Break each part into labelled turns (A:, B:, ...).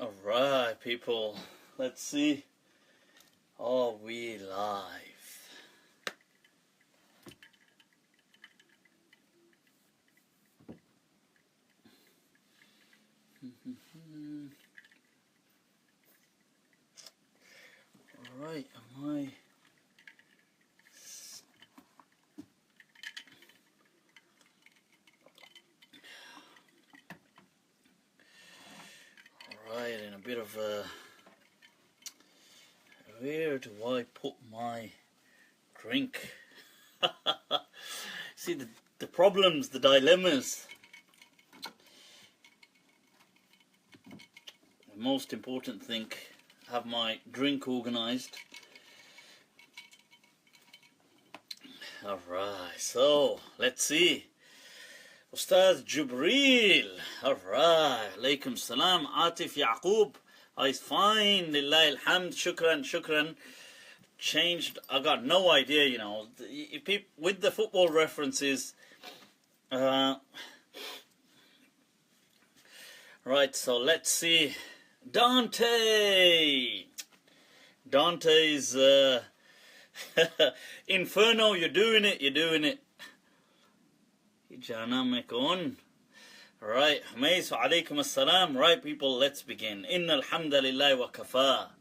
A: Alright, people, let's see. Are we live? Alright, am I? Alright, in a bit of a... Where do I put my drink? See, the problems, the dilemmas. The most important thing, have my drink organized. Alright, so let's see. Ustaz Jibreel. Alright, Alaykum Salam. Atif Yaqub. Is fine. Lillahi alhamd. Shukran. Changed. I got no idea, you know. With the football references. Right, so let's see. Dante's Inferno. You're doing it. Jana mekon. Right, Hamais wa alaykum assalam. Right, people, let's begin. Inna alhamdulillahi wa kafa.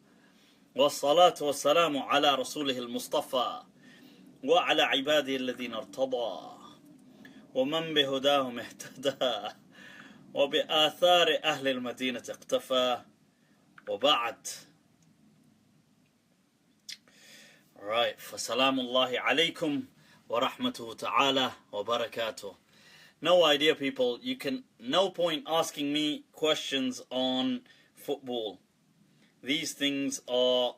A: Wa salatu wa salamu ala rasulih al-Mustafa. Wa ala ibadihi alladhina irtada. Wa man bihudahum ihtada. Wa bi athari ahli al-Madinati iqtafa. Wa ba'd. Right, fa salamullahi alaykum wa rahmatuhu ta'ala wa barakatuh. No idea, people. You can, no point asking me questions on football. These things are,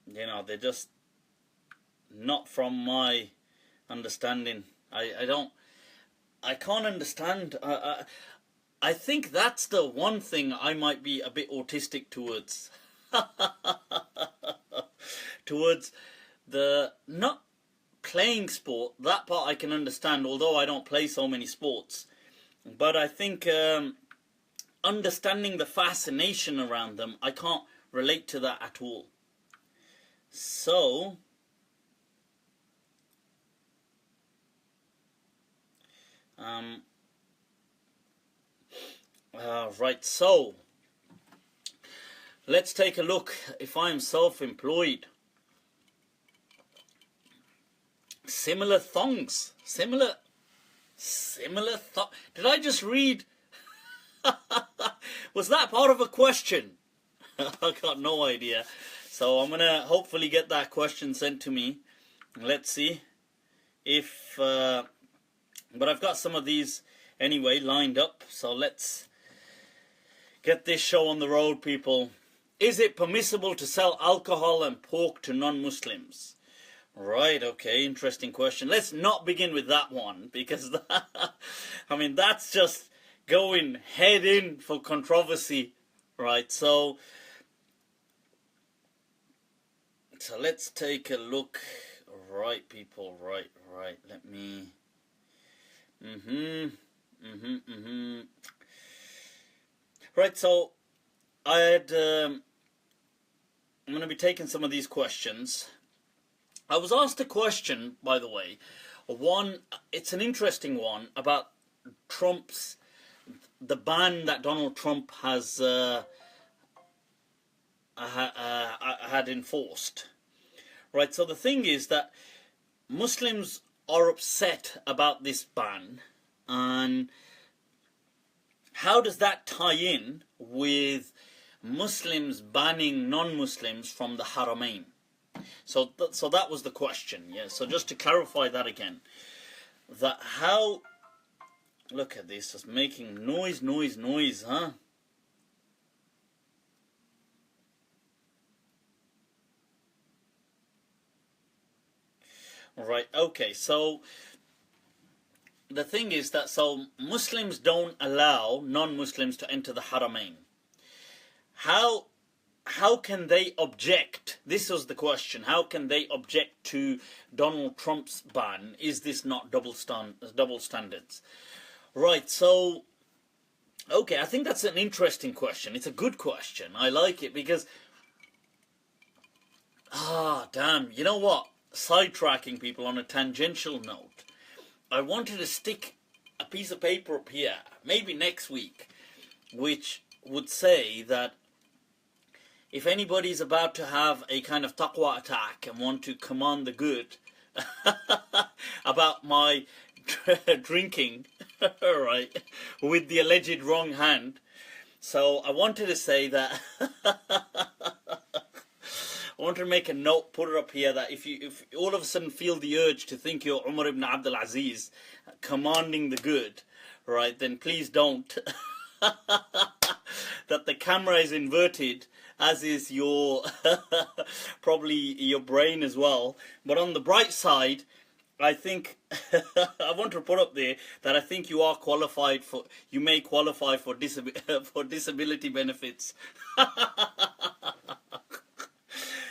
A: you know, they're just not from my understanding. I can't understand. I think that's the one thing I might be a bit autistic towards. Towards the, not playing sport, that part I can understand, although I don't play so many sports. But I think understanding the fascination around them, I can't relate to that at all. So, right, so, let's take a look. If I'm self-employed, similar thongs. Similar Did I just read? Was that part of a question? I got no idea. So I'm gonna hopefully get that question sent to me. Let's see if. But I've got some of these anyway lined up. So let's get this show on the road, people. Is it permissible to sell alcohol and pork to non-Muslims? Right, okay, interesting question. Let's not begin with that one, because I mean, that's just going head in for controversy, right? So let's take a look. Right, people, right. Let me... Right, so I'm going to be taking some of these questions. I was asked a question, by the way, one, it's an interesting one, about the ban that Donald Trump has had enforced. Right, so the thing is that Muslims are upset about this ban, and how does that tie in with Muslims banning non-Muslims from the Haramain? So that was the question, yeah. So just to clarify that again, that how, look at this, just making noise, huh? Right, okay, so the thing is that, so Muslims don't allow non-Muslims to enter the Haramain. How can they object? This was the question. How can they object to Donald Trump's ban? Is this not double standards? Right, so Okay, I think that's an interesting question. It's a good question. I like it because, damn, you know what? Sidetracking people on a tangential note. I wanted to stick a piece of paper up here, maybe next week, which would say that if anybody's about to have a kind of taqwa attack and want to command the good about my drinking, right, with the alleged wrong hand. So I wanted to say that I want to make a note, put it up here, that if you all of a sudden feel the urge to think you're Umar ibn Abdul Aziz commanding the good, right, then please don't. That the camera is inverted, as is your probably your brain as well. But on the bright side, I think I want to put up there that I think you are qualified for, you may qualify for for disability benefits.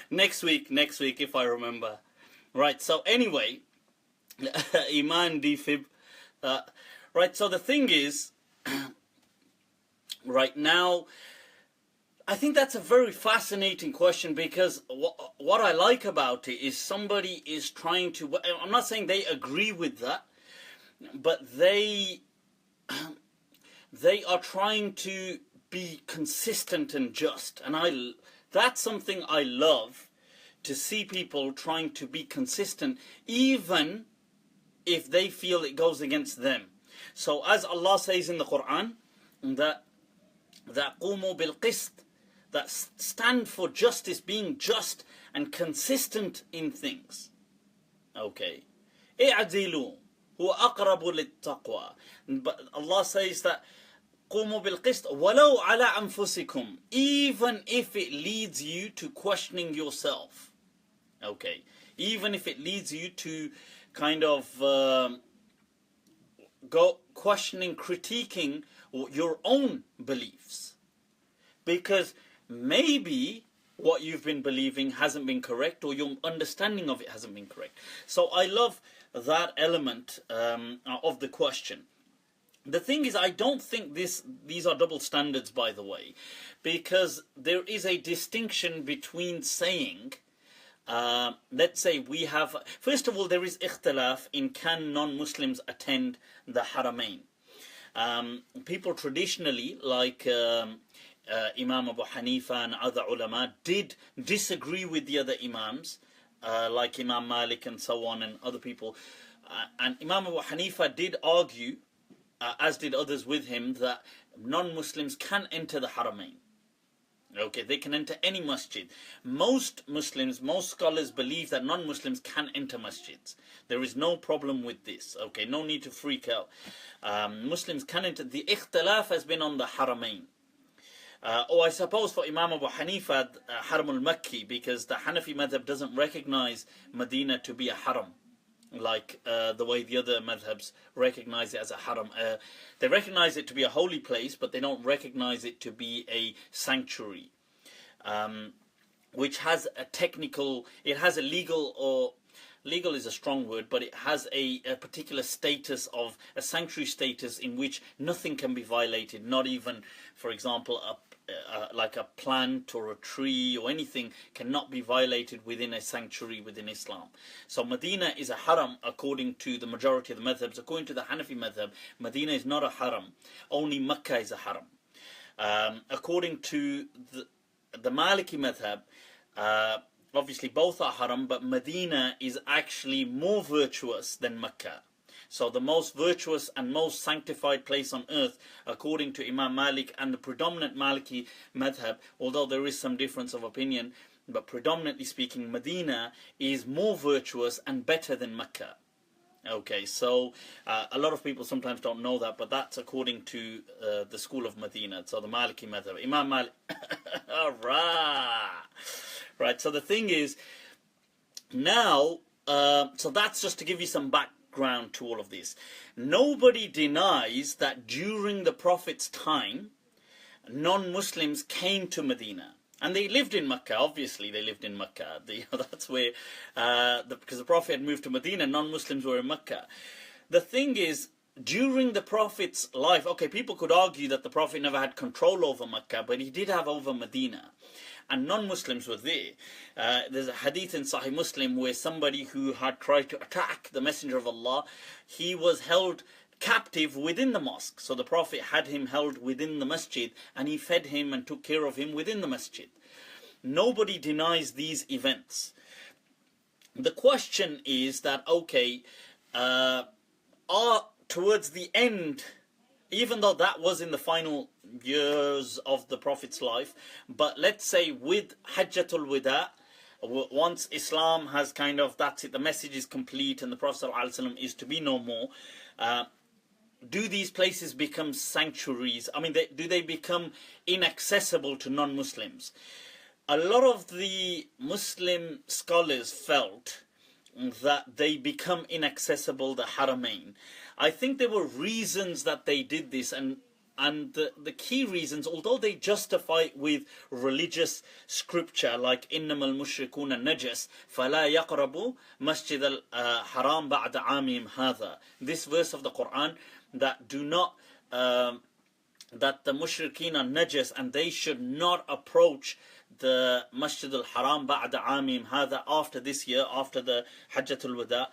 A: Next week if I remember. Right, so anyway, Iman defib. Right, so the thing is, right now, I think that's a very fascinating question, because what I like about it is somebody is trying to, I'm not saying they agree with that, but they are trying to be consistent and just, and that's something I love, to see people trying to be consistent even if they feel it goes against them. So as Allah says in the Quran, that qumu bil qist, that stand for justice, being just and consistent in things. Okay. I'dilu huwa aqrabu lit-taqwa. But Allah says that qumu bil qist walau ala anfusikum, even if it leads you to questioning yourself. Okay. Even if it leads you to kind of go questioning, critiquing your own beliefs. Because maybe what you've been believing hasn't been correct, or your understanding of it hasn't been correct. So I love that element of the question. The thing is, I don't think these are double standards, by the way, because there is a distinction between saying, let's say we have, first of all, there is ikhtilaf in can non-Muslims attend the Haramain. People traditionally, like Imam Abu Hanifa and other ulama, did disagree with the other imams, like Imam Malik and so on, and other people. And Imam Abu Hanifa did argue, as did others with him, that non-Muslims can enter the Haramain. Okay, they can enter any masjid. Most Muslims, most scholars believe that non-Muslims can enter masjids. There is no problem with this. Okay, no need to freak out. Muslims can enter. The ikhtilaf has been on the Haramain. Or I suppose for Imam Abu Hanifa, Haram al-Makki, because the Hanafi madhab doesn't recognize Medina to be a haram, like the way the other madhabs recognize it as a haram. They recognize it to be a holy place, but they don't recognize it to be a sanctuary, which has a technical, it has a legal, or legal is a strong word, but it has a particular status of a sanctuary status in which nothing can be violated, not even, for example, like a plant or a tree or anything cannot be violated within a sanctuary within Islam. So Medina is a haram according to the majority of the madhabs. According to the Hanafi madhab, Medina is not a haram. Only Mecca is a haram. According to the Maliki madhab, obviously both are haram, but Medina is actually more virtuous than Mecca. So the most virtuous and most sanctified place on earth, according to Imam Malik and the predominant Maliki madhab, although there is some difference of opinion, but predominantly speaking, Medina is more virtuous and better than Mecca. Okay, so a lot of people sometimes don't know that, but that's according to the school of Medina, so the Maliki madhab. Imam Malik. Alright. Right, so the thing is, now, so that's just to give you some background to all of this. Nobody denies that during the Prophet's time, non-Muslims came to Medina. And they lived in Mecca, obviously they lived in Mecca. That's where, because the Prophet had moved to Medina, non-Muslims were in Mecca. The thing is, during the Prophet's life, okay, people could argue that the Prophet never had control over Mecca, but he did have over Medina. And non-Muslims were there. There's a hadith in Sahih Muslim where somebody who had tried to attack the Messenger of Allah, he was held captive within the mosque. So the Prophet had him held within the masjid, and he fed him and took care of him within the masjid. Nobody denies these events. The question is that, okay, towards the end, even though that was in the final years of the Prophet's life, but let's say with Hajjatul Wada, once Islam has kind of, that's it, the message is complete and the Prophet ﷺ is to be no more, do these places become sanctuaries? I mean, do they become inaccessible to non-Muslims? A lot of the Muslim scholars felt that they become inaccessible, the Haramain. I think there were reasons that they did this, and the key reasons, although they justify it with religious scripture like إِنَّمَا الْمُشْرِكُونَ النَّجَسِ فَلَا يَقْرَبُوا مَسْجِدَ الْحَرَامِ بَعْدَ عَامِهِمْ هَذَا. This verse of the Quran, that do not that the mushrikeen are najas and they should not approach the Masjid al-Haram ba'da amim hadha, after this year, after the Hajjatul Wada.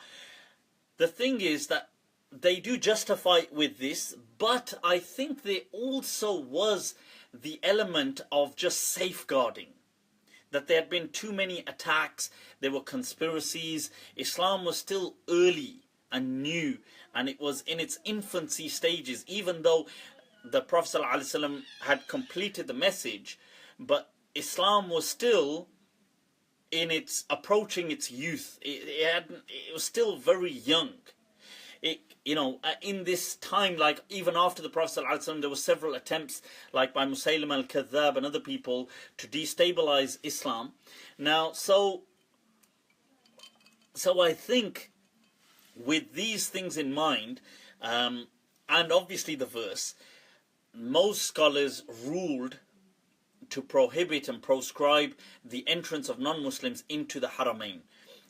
A: The thing is that they do justify it with this, but I think there also was the element of just safeguarding. That there had been too many attacks, there were conspiracies, Islam was still early and new, and it was in its infancy stages, even though the Prophet ﷺ had completed the message, but Islam was still in its approaching its youth. It was still very young. In this time, like even after the Prophet ﷺ, there were several attempts, like by Musaylim al-Kadhab and other people, to destabilize Islam. Now, so I think with these things in mind, and obviously the verse, most scholars ruled to prohibit and proscribe the entrance of non-Muslims into the Haramain,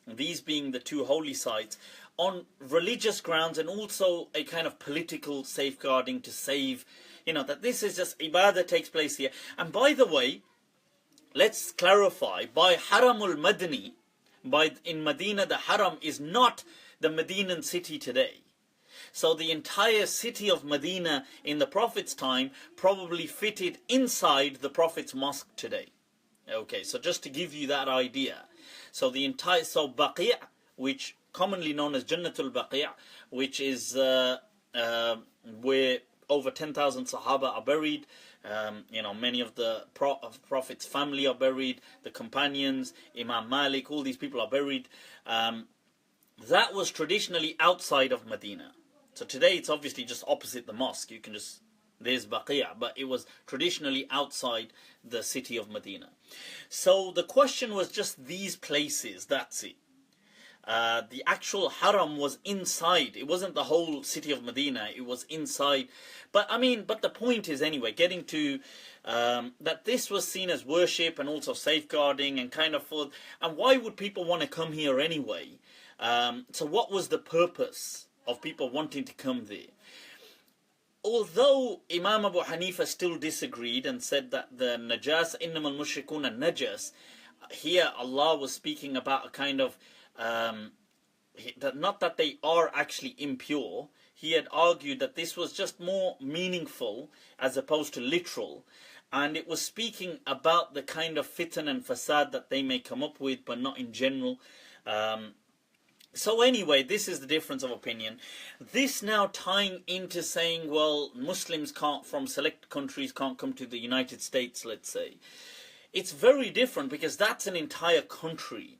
A: these being the two holy sites, on religious grounds and also a kind of political safeguarding to save, that this is just ibadah takes place here. And by the way, let's clarify, by Haramul Madani, in Medina, the Haram is not the Medinan city today. So the entire city of Medina in the Prophet's time probably fitted inside the Prophet's mosque today. Okay, so just to give you that idea. So Baqi', which commonly known as Jannatul Baqi', which is where over 10,000 Sahaba are buried. Many of the Prophet's family are buried, the companions, Imam Malik, all these people are buried. That was traditionally outside of Medina. So today it's obviously just opposite the mosque. You can just, there's Baqi', but it was traditionally outside the city of Medina. So the question was just these places, that's it. The actual Haram was inside. It wasn't the whole city of Medina, it was inside. But the point is anyway, getting to that this was seen as worship and also safeguarding and kind of for, and why would people want to come here anyway? So what was the purpose of people wanting to come there? Although Imam Abu Hanifa still disagreed and said that the najas, innamal mushrikun and najas, here Allah was speaking about a kind of not that they are actually impure. He had argued that this was just more meaningful as opposed to literal, and it was speaking about the kind of fitan and fasad that they may come up with, but not in general. So anyway, this is the difference of opinion. This now tying into saying, well, Muslims from select countries can't come to the United States, let's say. It's very different, because that's an entire country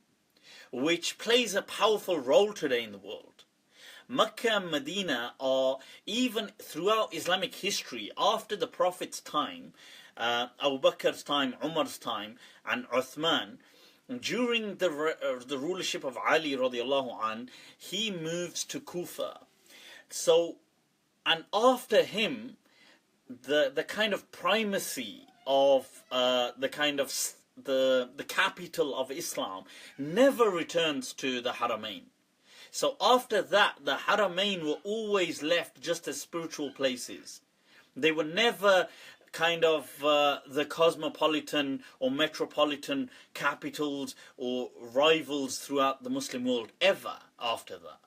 A: which plays a powerful role today in the world. Mecca and Medina are, even throughout Islamic history, after the Prophet's time, Abu Bakr's time, Umar's time, and Uthman, during the rulership of Ali radiallahu an, he moves to Kufa. So, and after him, the kind of primacy of the kind of the capital of Islam never returns to the Haramain. So after that, the Haramain were always left just as spiritual places. They were never kind of the cosmopolitan or metropolitan capitals or rivals throughout the Muslim world ever after that.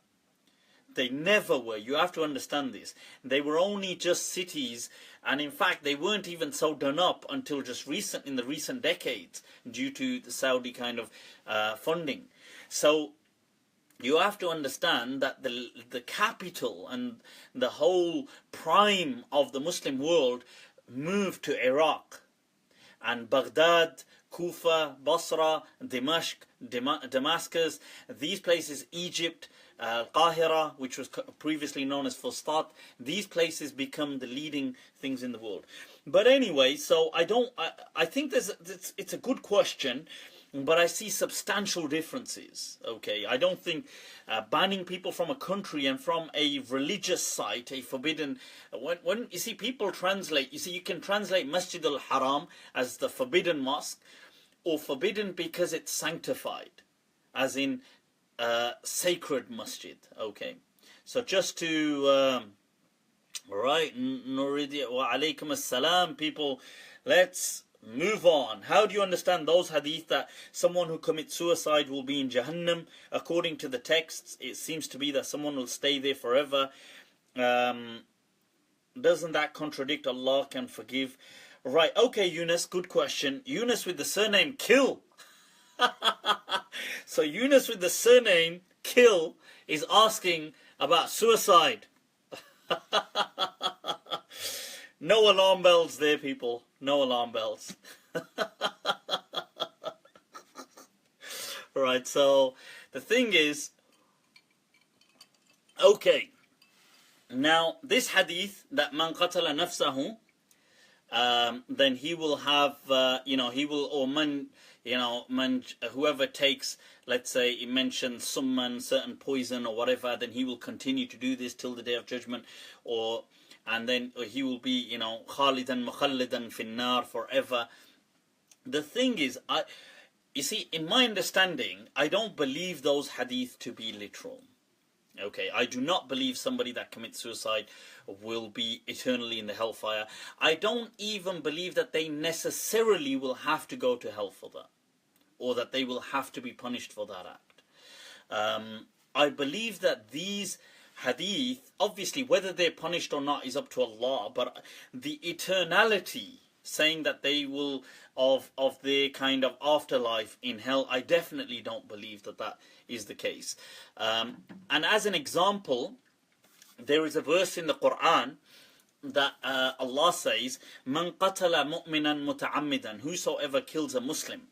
A: They never were. You have to understand this. They were only just cities, and in fact they weren't even so done up until just in the recent decades due to the Saudi kind of funding. So you have to understand that the capital and the whole prime of the Muslim world moved to Iraq and Baghdad, Kufa, Basra, Damascus, these places, Egypt, Qahira, which was previously known as Fustat. These places become the leading things in the world. But anyway, so I think it's a good question, but I see substantial differences. Okay, I don't think banning people from a country and from a religious site, a forbidden. When you see people translate, you can translate Masjid al-Haram as the forbidden mosque, or forbidden because it's sanctified, as in sacred masjid. Okay, so just to right, Nuridia wa alaykum assalam, people, let's move on. How do you understand those hadith that someone who commits suicide will be in Jahannam? According to the texts, it seems to be that someone will stay there forever. Doesn't that contradict Allah can forgive? Right, okay, Yunus, good question. Yunus with the surname Kill. So Yunus with the surname Kill is asking about suicide. No alarm bells there, people. No alarm bells. Right, so the thing is, okay, now this hadith that man qatala nafsahu, then he will have, he will, or man, whoever takes, let's say, it mentions summan, certain poison or whatever, then he will continue to do this till the day of judgment, and then he will be, khalidan mukhallidan finnar, forever. The thing is, you see, in my understanding, I don't believe those hadith to be literal. Okay, I do not believe somebody that commits suicide will be eternally in the hellfire. I don't even believe that they necessarily will have to go to hell for that, or that they will have to be punished for that act. I believe that these hadith, obviously whether they're punished or not is up to Allah, but the eternality, saying that they will of their kind of afterlife in hell, I definitely don't believe that is the case. And as an example, there is a verse in the Quran that Allah says, "Man qatala mu'minan muta'ammidan," whosoever kills a Muslim.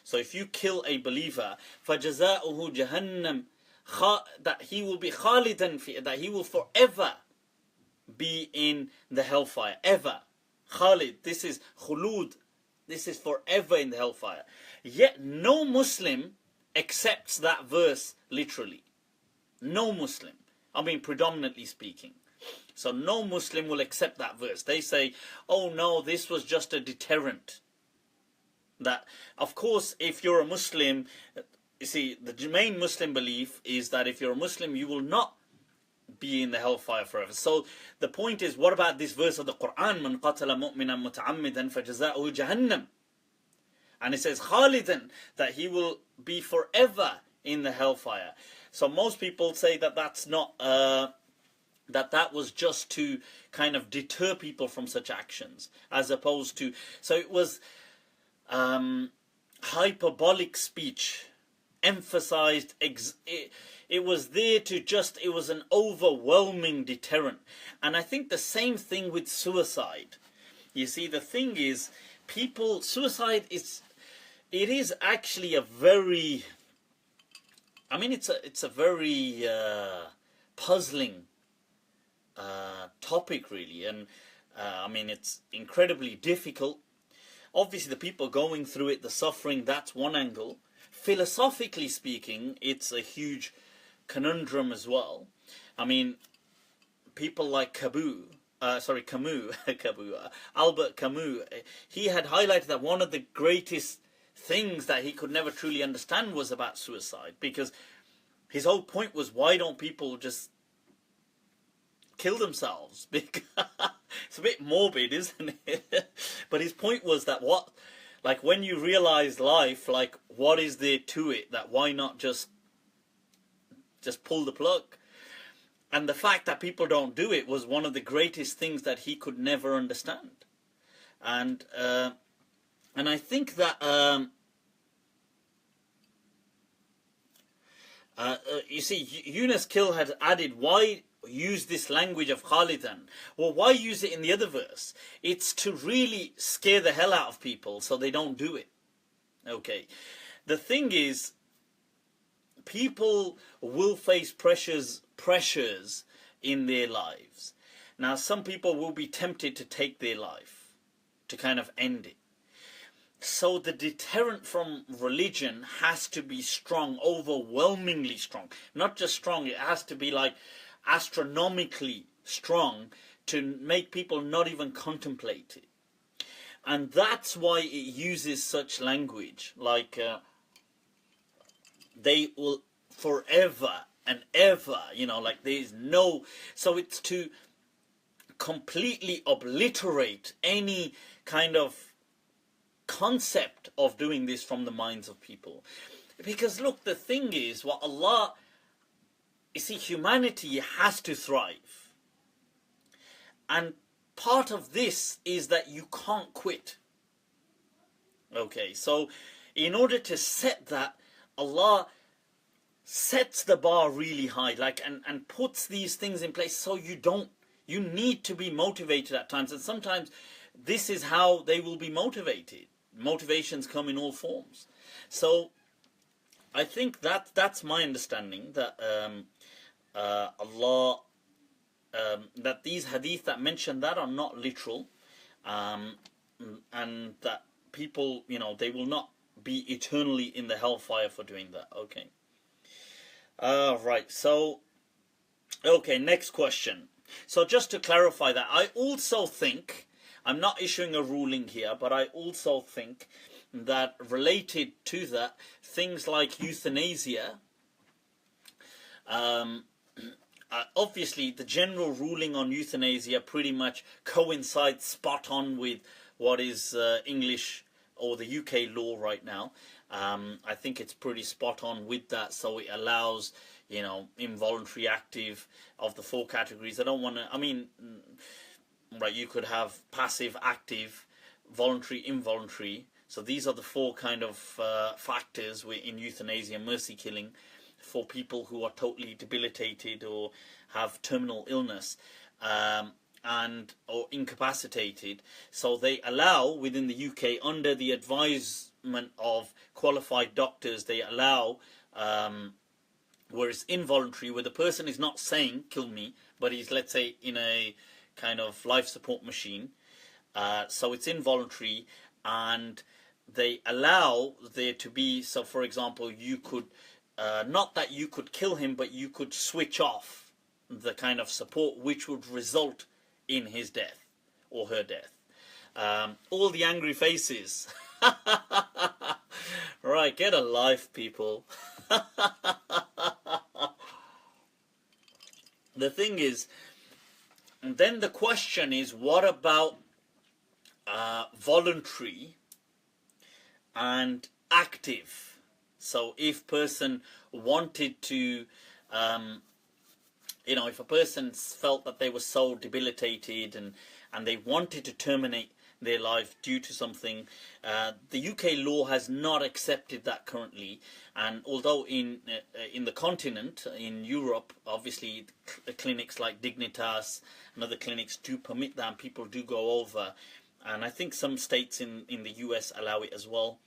A: So if you kill a believer, فَجَزَاؤُهُ جَهَنَّمْ, that he will be khalidan fi, that he will forever be in the hellfire, ever. Khalid, this is khulud, this is forever in the hellfire. Yet no Muslim accepts that verse literally. No Muslim. I mean, predominantly speaking. So no Muslim will accept that verse. They say, oh no, this was just a deterrent. That, of course, if you're a Muslim, you see, the main Muslim belief is that if you're a Muslim, you will not be in the hellfire forever. So the point is, what about this verse of the Quran? Man qatala mu'minan muta'ammidan fajaza'uhu jahannam. And it says khalidan, that he will be forever in the hellfire. So most people say that that's not, that was just to kind of deter people from such actions, as opposed to, so it was hyperbolic speech, emphasized, it was there to just, it was an overwhelming deterrent. And I think the same thing with suicide. You see, the thing is, suicide it is actually a very, I mean, it's a very puzzling topic, really. And I mean, it's incredibly difficult. Obviously, the people going through it, the suffering, that's one angle. Philosophically speaking, it's a huge conundrum as well. I mean, people like Camus, Albert Camus, he had highlighted that one of the greatest things that he could never truly understand was about suicide, because his whole point was, why don't people just kill themselves? Because it's a bit morbid, isn't it? But his point was that when you realize life, like, what is there to it? That why not just pull the plug? And the fact that people don't do it was one of the greatest things that he could never understand. And I think that you see, Yunus Kill had added, why use this language of Khalidan? Well, why use it in the other verse? It's to really scare the hell out of people so they don't do it. Okay. The thing is, people will face pressures in their lives. Now, some people will be tempted to take their life, to kind of end it. So the deterrent from religion has to be strong, overwhelmingly strong. Not just strong, it has to be like astronomically strong to make people not even contemplate it. And that's why it uses such language, like they will forever and ever, like there is no... So it's to completely obliterate any kind of concept of doing this from the minds of people. Because look, the thing is, what Allah... You see, humanity has to thrive. And part of this is that you can't quit. Okay, so in order to set that, Allah sets the bar really high, like, and puts these things in place so you need to be motivated at times. And sometimes this is how they will be motivated. Motivations come in all forms. So I think that's my understanding, that Allah, that these hadith that mention that are not literal, and that people, they will not be eternally in the hellfire for doing that. Okay. Right. So, okay, next question. So just to clarify that, I also think, I'm not issuing a ruling here, but I also think that related to that, things like euthanasia, obviously the general ruling on euthanasia pretty much coincides spot on with what is English or the UK law right now. I think it's pretty spot on with that, so it allows, involuntary, active, of the four categories. I don't want to, right, you could have passive, active, voluntary, involuntary. So these are the four kind of factors in euthanasia, mercy killing, for people who are totally debilitated or have terminal illness or incapacitated. So they allow, within the UK, under the advisement of qualified doctors, they allow, whereas involuntary, where the person is not saying kill me, but he's, let's say, in a kind of life support machine, so it's involuntary, and they allow there to be, so for example, you could not that you could kill him, but you could switch off the kind of support which would result in his death or her death. All the angry faces. Right, get a life, people. The thing is, and then the question is, what about voluntary and active? So if person wanted to, if a person felt that they were so debilitated and they wanted to terminate their life due to something, the UK law has not accepted that currently. And although in the continent, in Europe, obviously clinics like Dignitas and other clinics do permit that, and people do go over. And I think some states in the US allow it as well.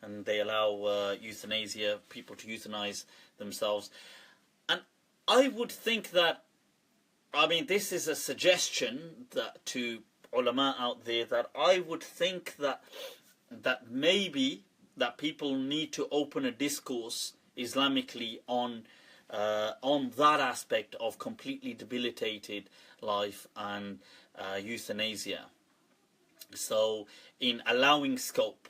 A: And they allow euthanasia, people to euthanize themselves. And I would think that, this is a suggestion that to ulama out there, that I would think that maybe that people need to open a discourse Islamically on that aspect of completely debilitated life and euthanasia. So in allowing scope,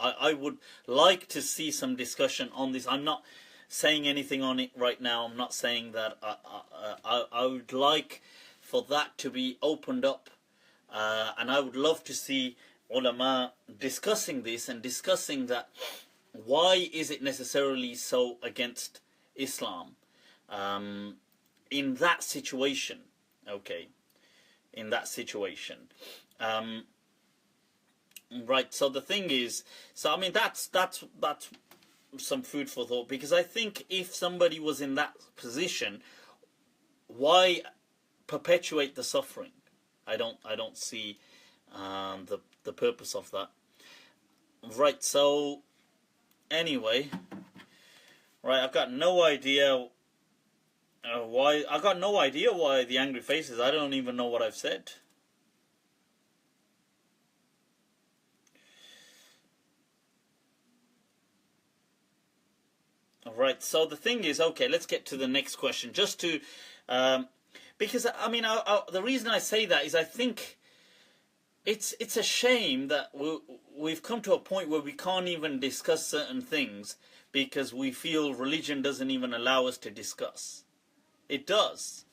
A: I would like to see some discussion on this. I'm not saying anything on it right now. I'm not saying that. I would like for that to be opened up, and I would love to see ulama discussing this and discussing that. Why is it necessarily so against Islam in that situation? Okay, in that situation. Right. So the thing is, so I mean that's some food for thought, because I think if somebody was in that position, why perpetuate the suffering? I don't see the purpose of that. Right. So anyway, right. I've got no idea why. I've got no idea why the angry faces. I don't even know what I've said. Right, so the thing is, okay, let's get to the next question. Just to, because I mean, the reason I say that is I think it's a shame that we've come to a point where we can't even discuss certain things because we feel religion doesn't even allow us to discuss. It does.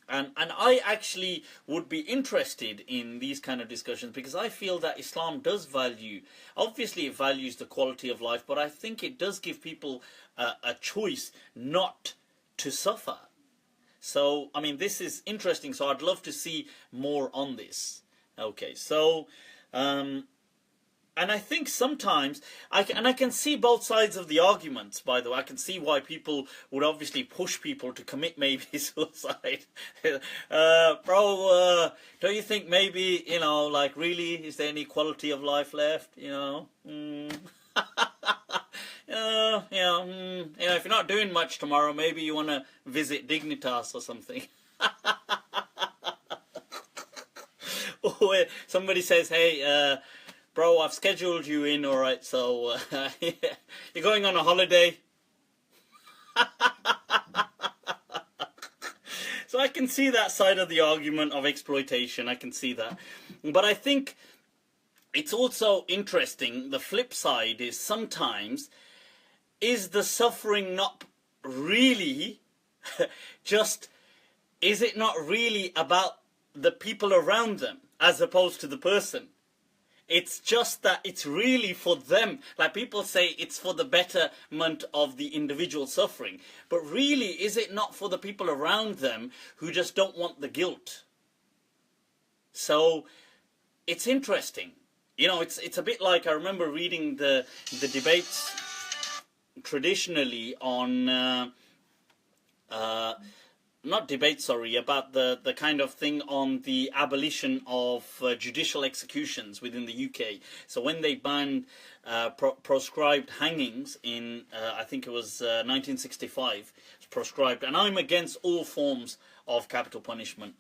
A: And I actually would be interested in these kind of discussions because I feel that Islam does value, obviously it values the quality of life, but I think it does give people a choice not to suffer. So, I mean, this is interesting, so I'd love to see more on this. Okay, so, and I think sometimes, I can see both sides of the arguments, by the way. I can see why people would obviously push people to commit maybe suicide. Bro, don't you think maybe, you know, like really, is there any quality of life left, you know? If you're not doing much tomorrow, maybe you want to visit Dignitas or something. Or somebody says, hey, bro, I've scheduled you in, alright, so you're going on a holiday. So I can see that side of the argument of exploitation, I can see that. But I think it's also interesting, the flip side is sometimes, is the suffering not really just, is it not really about the people around them as opposed to the person? It's just that it's really for them. Like people say it's for the betterment of the individual suffering. But really, is it not for the people around them who just don't want the guilt? So, it's interesting. You know, it's a bit like, I remember reading the debates traditionally on... not debate, sorry, about the kind of thing on the abolition of judicial executions within the UK. So when they banned proscribed hangings in, I think it was 1965, proscribed, and I'm against all forms of capital punishment.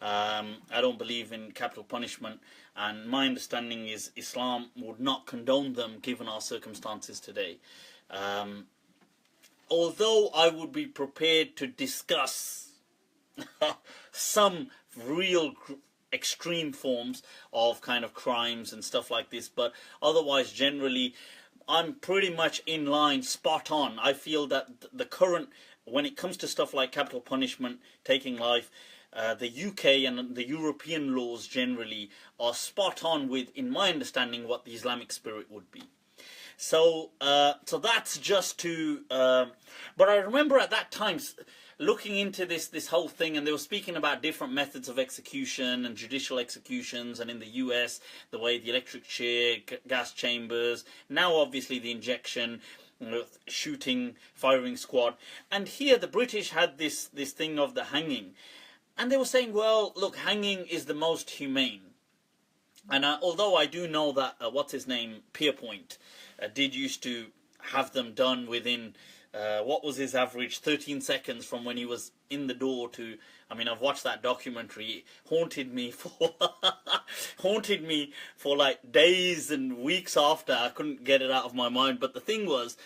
A: I don't believe in capital punishment, and my understanding is Islam would not condone them given our circumstances today. Although I would be prepared to discuss some real extreme forms of kind of crimes and stuff like this, but otherwise generally I'm pretty much in line, spot on. I feel that the current, when it comes to stuff like capital punishment, taking life, the UK and the European laws generally are spot on with, in my understanding, what the Islamic spirit would be. So that's just to, but I remember at that time looking into this whole thing, and they were speaking about different methods of execution and judicial executions, and in the US, the way the electric chair, gas chambers, now obviously the injection, shooting, firing squad. And here the British had this thing of the hanging. And they were saying, well, look, hanging is the most humane. And although I do know that, what's his name, Pierpoint, did used to have them done within, what was his average, 13 seconds from when he was in the door to, I mean, I've watched that documentary, it haunted me for, haunted me for like days and weeks after, I couldn't get it out of my mind. But the thing was,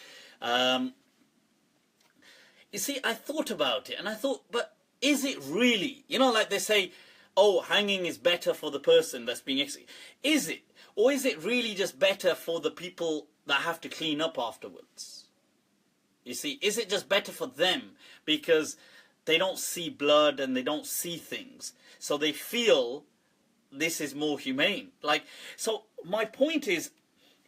A: you see, I thought about it, and I thought, but is it really, you know, like they say, oh, hanging is better for the person that's being executed. Is it? Or is it really just better for the people that have to clean up afterwards? You see, is it just better for them because they don't see blood and they don't see things, so they feel this is more humane? Like, so my point is,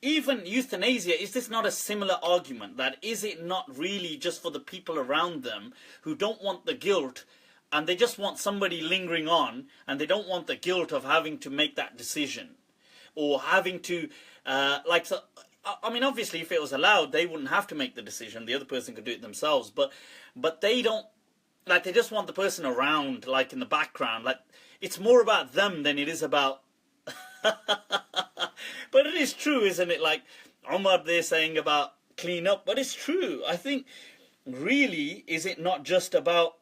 A: even euthanasia, is this not a similar argument? That is it not really just for the people around them who don't want the guilt, and they just want somebody lingering on, and they don't want the guilt of having to make that decision, or having to, so, I mean, obviously if it was allowed, they wouldn't have to make the decision, the other person could do it themselves, but they don't, like, they just want the person around, like, in the background. Like, it's more about them than it is about... But it is true, isn't it? Like Omar there saying about clean up, but it's true. I think really, is it not just about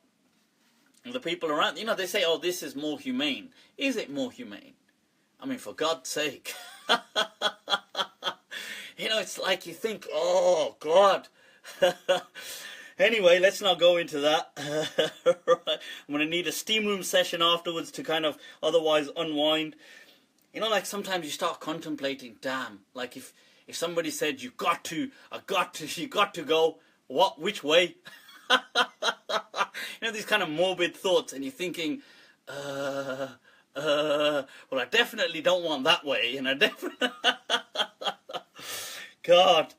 A: the people around? You know, they say, oh, this is more humane. Is it more humane? I mean, for God's sake. You know, it's like you think, oh, God. Anyway, let's not go into that. Right. I'm going to need a steam room session afterwards to kind of otherwise unwind. You know, like sometimes you start contemplating, damn, like if somebody said, you got to go, what, which way? You know, these kind of morbid thoughts, and you're thinking, well, I definitely don't want that way, and I definitely, God,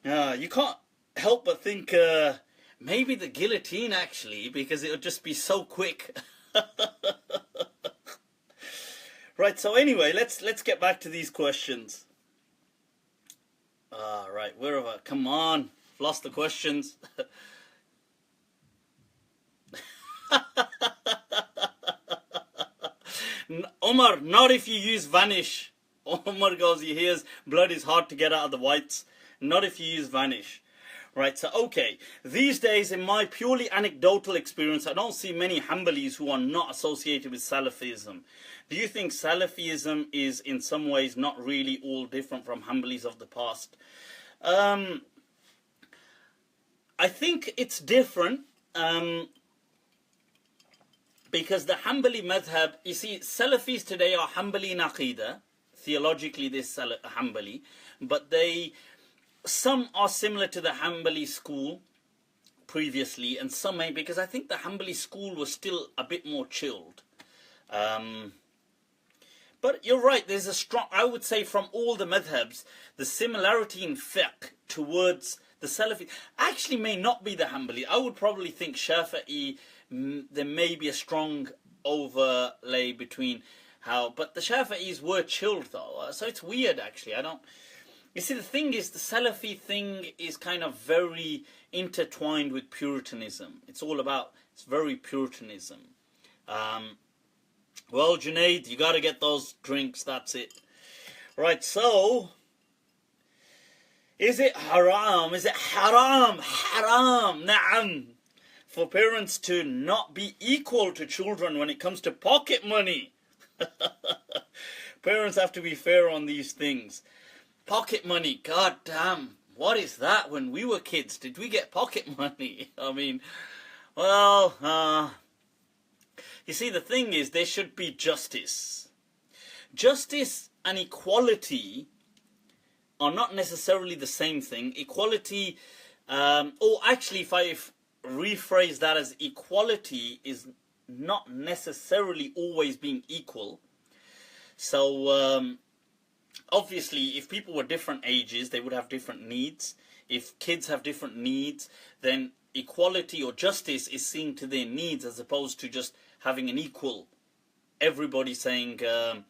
A: you can't help but think, maybe the guillotine actually, because it'll just be so quick. Right, so anyway, let's get back to these questions. Right, where have I? Come on, I've lost the questions. Omar, not if you use vanish. Omar goes, he hears blood is hard to get out of the whites. Not if you use vanish. Right, so okay, these days in my purely anecdotal experience, I don't see many Hanbalis who are not associated with Salafism. Do you think Salafism is in some ways not really all different from Hanbalis of the past? I think it's different because the Hanbali madhab, you see, Salafis today are Hanbali in Aqidah. Theologically, they're Hanbali, but some are similar to the Hanbali school previously, and some ain't, because I think the Hanbali school was still a bit more chilled. But you're right, there's a strong, I would say from all the madhabs, the similarity in fiqh towards the Salafi actually may not be the Hanbali. I would probably think Shafi'i, there may be a strong overlay between how, but the Shafi'is were chilled though, so it's weird actually. You see, the thing is, the Salafi thing is kind of very intertwined with Puritanism. It's very Puritanism. Well, Junaid, you got to get those drinks, that's it. Right, so, is it haram? Is it haram? Haram, na'am. For parents to not be equal to children when it comes to pocket money. Parents have to be fair on these things. Pocket money, god damn. What is that? When we were kids, did we get pocket money? I mean, well, you see, the thing is, there should be justice. Justice and equality are not necessarily the same thing. Equality, or actually, if I rephrase that as equality is not necessarily always being equal. So, obviously, if people were different ages, they would have different needs. If kids have different needs, then equality or justice is seen to their needs as opposed to just having an equal. Everybody saying, so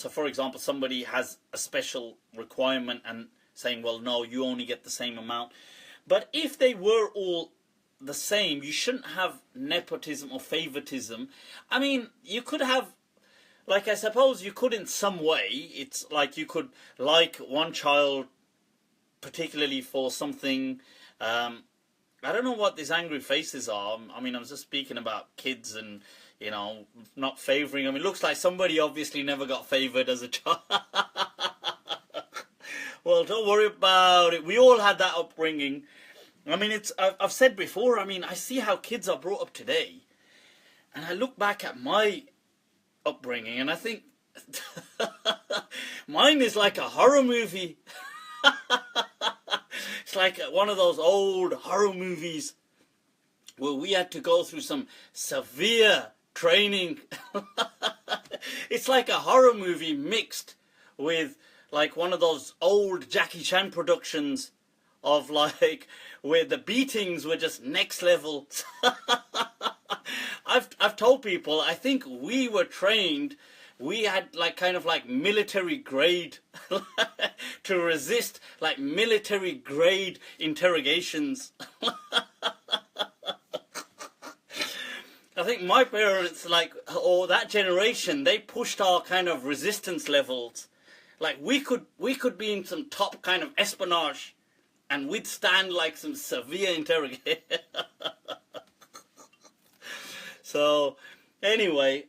A: for example, somebody has a special requirement and saying, well, no, you only get the same amount. But if they were all the same, you shouldn't have nepotism or favoritism. I mean, you could have, like, I suppose you could in some way. It's like you could like one child particularly for something. I don't know what these angry faces are. I mean, I'm just speaking about kids and, not favouring. I mean, it looks like somebody obviously never got favoured as a child. Well, don't worry about it. We all had that upbringing. I mean, I've said before, I mean, I see how kids are brought up today. And I look back at my upbringing and I think mine is like a horror movie. It's like one of those old horror movies where we had to go through some severe training. It's like a horror movie mixed with like one of those old Jackie Chan productions of like where the beatings were just next level. I've told people, I think we were trained, we had like kind of like military grade to resist like military grade interrogations. I think my parents, like, or that generation, they pushed our kind of resistance levels. Like we could be in some top kind of espionage and withstand like some severe interrogation. So, anyway,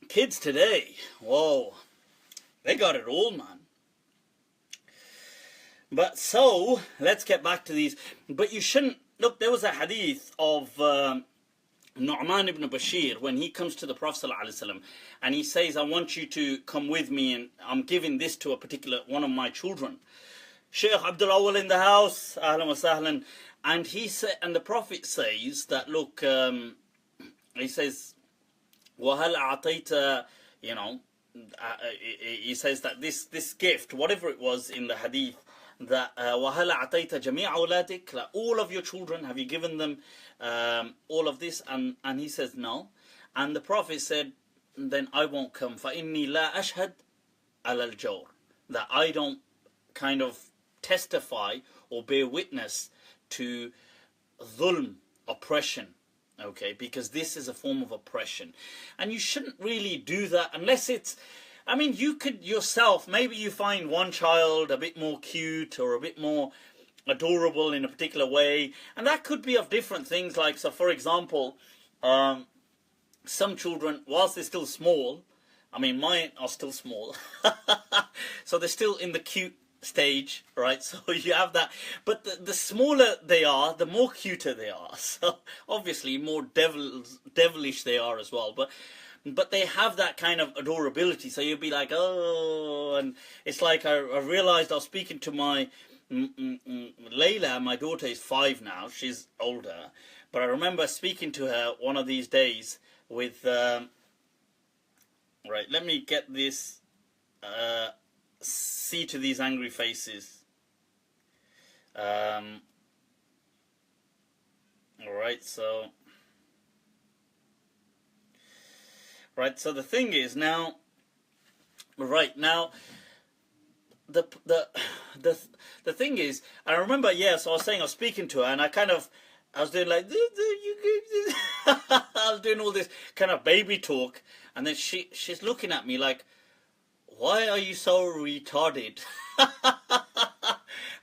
A: kids today, whoa, they got it all, man. But so, let's get back to these. But you shouldn't, look, there was a hadith of Nu'man ibn Bashir when he comes to the Prophet ﷺ and he says, I want you to come with me and I'm giving this to a particular one of my children. Sheikh Abdul Awwal in the house, ahlan wa sahlan. And he said, and the Prophet says that, look, he says, وَهَلْ أَعْطَيْتَ, you know, he says that this gift, whatever it was in the hadith, that وَهَلْ أَعْطَيْتَ جَمِيعَ أَوْلَادِكَ, like all of your children, have you given them all of this? And he says, no. And the Prophet said, then I won't come. فَإِنِّي لَا أَشْهَدْ عَلَى الْجَوْرِ, that I don't kind of testify or bear witness to dhulm, oppression, okay, because this is a form of oppression. And you shouldn't really do that unless it's, I mean, you could yourself, maybe you find one child a bit more cute or a bit more adorable in a particular way, and that could be of different things. Like, so for example, some children, whilst they're still small, I mean mine are still small, so they're still in the cute stage, right? So you have that, but the smaller they are, the more cuter they are. So obviously more devilish they are as well, but they have that kind of adorability. So you'll be like, oh, and it's like I realized I was speaking to my Layla, my daughter is 5 now, she's older, but I remember speaking to her one of these days with right, let me get this see to these angry faces. Alright, so the thing is now, right now, the thing is, I remember, so I was saying I was speaking to her and I was doing like, I was doing all this kind of baby talk, and then she's looking at me like, why are you so retarded?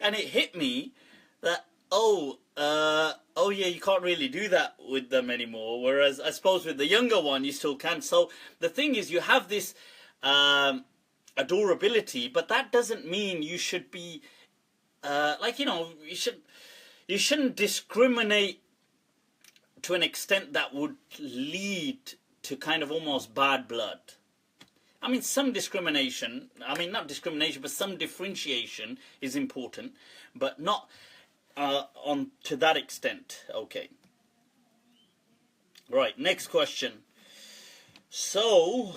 A: And it hit me that, oh yeah, you can't really do that with them anymore. Whereas I suppose with the younger one, you still can. So the thing is, you have this adorability, but that doesn't mean you should be, like, you know, you shouldn't discriminate to an extent that would lead to kind of almost bad blood. I mean, some discrimination, I mean, not discrimination, but some differentiation is important, but not on to that extent. Okay. Right, next question. So,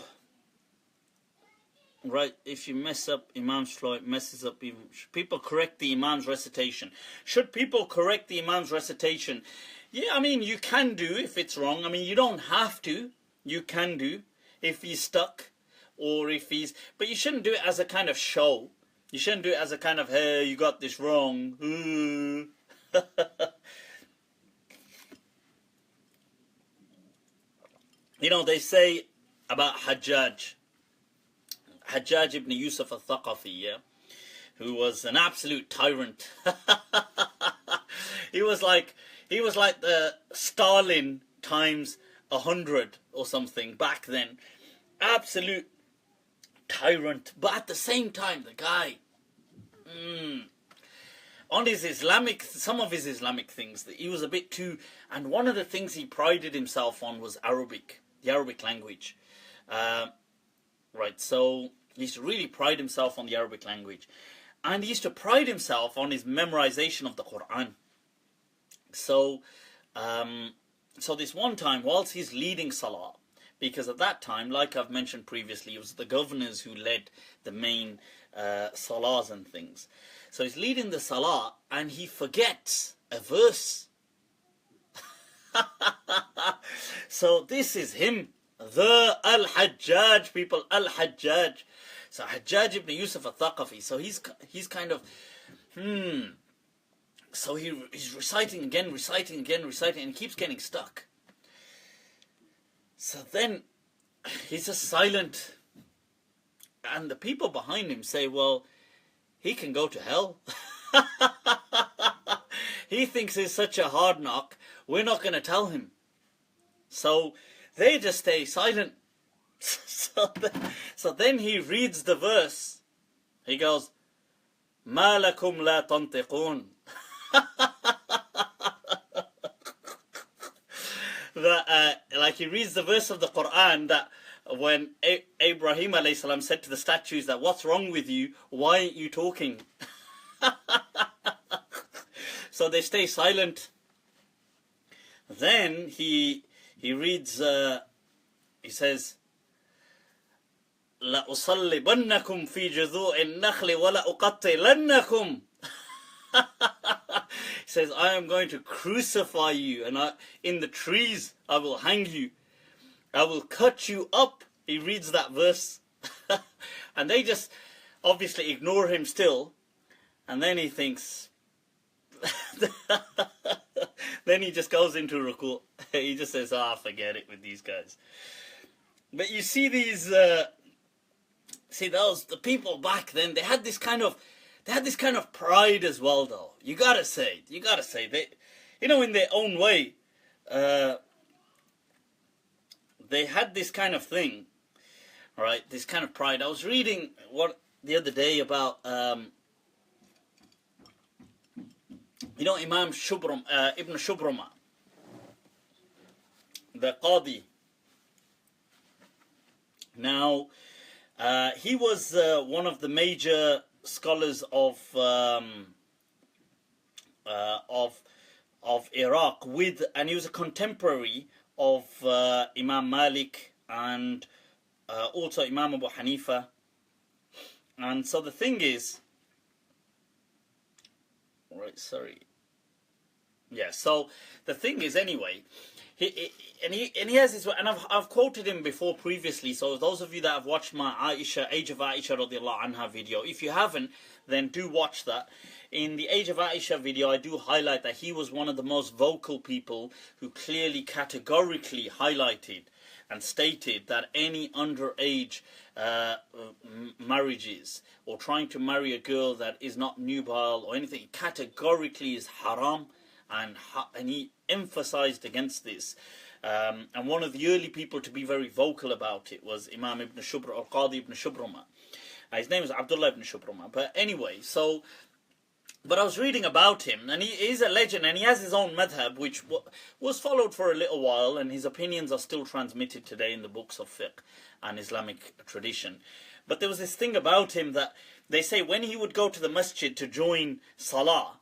A: right, if you mess up Imam's flow, it messes up. Should people correct the Imam's recitation? Should people correct the Imam's recitation? Yeah, I mean, you can do if it's wrong. I mean, you don't have to. You can do if he's stuck. Or if he's, but you shouldn't do it as a kind of show. You shouldn't do it as a kind of, hey, you got this wrong. You know, they say about Hajjaj ibn Yusuf al-Thaqafi, yeah, who was an absolute tyrant. He was like the Stalin times 100 or something back then. Absolute tyrant, but at the same time, the guy, on his some of his Islamic things, he was a bit too, and one of the things he prided himself on was Arabic, the Arabic language. Right, so he used to really pride himself on the Arabic language. And he used to pride himself on his memorization of the Quran. So, so this one time, whilst he's leading Salah, because at that time, like I've mentioned previously, it was the governors who led the main Salahs and things. So he's leading the Salah, and he forgets a verse. So this is him, the Al-Hajjaj, people, Al-Hajjaj. So Hajjaj ibn Yusuf al-Thaqafi. So he's kind of, So he's reciting again, and he keeps getting stuck. So then he's just silent. And the people behind him say, well, he can go to hell. He thinks he's such a hard knock, we're not going to tell him. So they just stay silent. So then he reads the verse. He goes, مَا لَكُمْ لَا تَنْطِقُونَ. Like he reads the verse of the Quran that when Ibrahim alayhi salam said to the statues that, what's wrong with you? Why aren't you talking? So they stay silent. Then he reads, he says, لَأُصَلِّبَنَّكُمْ فِي جُذُوعِ النَّخْلِ وَلَأُقَطِّعَنَّكُمْ. He says, I am going to crucify you, and in the trees I will hang you. I will cut you up. He reads that verse. And they just obviously ignore him still. And then he thinks, then he just goes into ruku'. He just says, forget it with these guys. But you see these, the people back then, they had this kind of pride as well, though. You gotta say, they, in their own way, they had this kind of thing, right? This kind of pride. I was reading the other day about, Imam Ibn Shubruma, the Qadi. Now, he was one of the major scholars of Iraq, and he was a contemporary of Imam Malik and also Imam Abu Hanifa. And so the thing is, so the thing is, anyway, he has this, and I've quoted him before previously. So those of you that have watched my Ayesha, Age of Ayesha radiallahu anha video, if you haven't, then do watch that. In the Age of Ayesha video, I do highlight that he was one of the most vocal people who clearly, categorically highlighted and stated that any underage marriages or trying to marry a girl that is not nubile or anything categorically is haram, and he emphasized against this. And one of the early people to be very vocal about it was Imam Ibn Shubruma, or Qadi Ibn Shubruma. His name is Abdullah Ibn Shubruma. But anyway, but I was reading about him, and he is a legend, and he has his own madhab, which was followed for a little while, and his opinions are still transmitted today in the books of fiqh and Islamic tradition. But there was this thing about him that they say when he would go to the masjid to join Salah,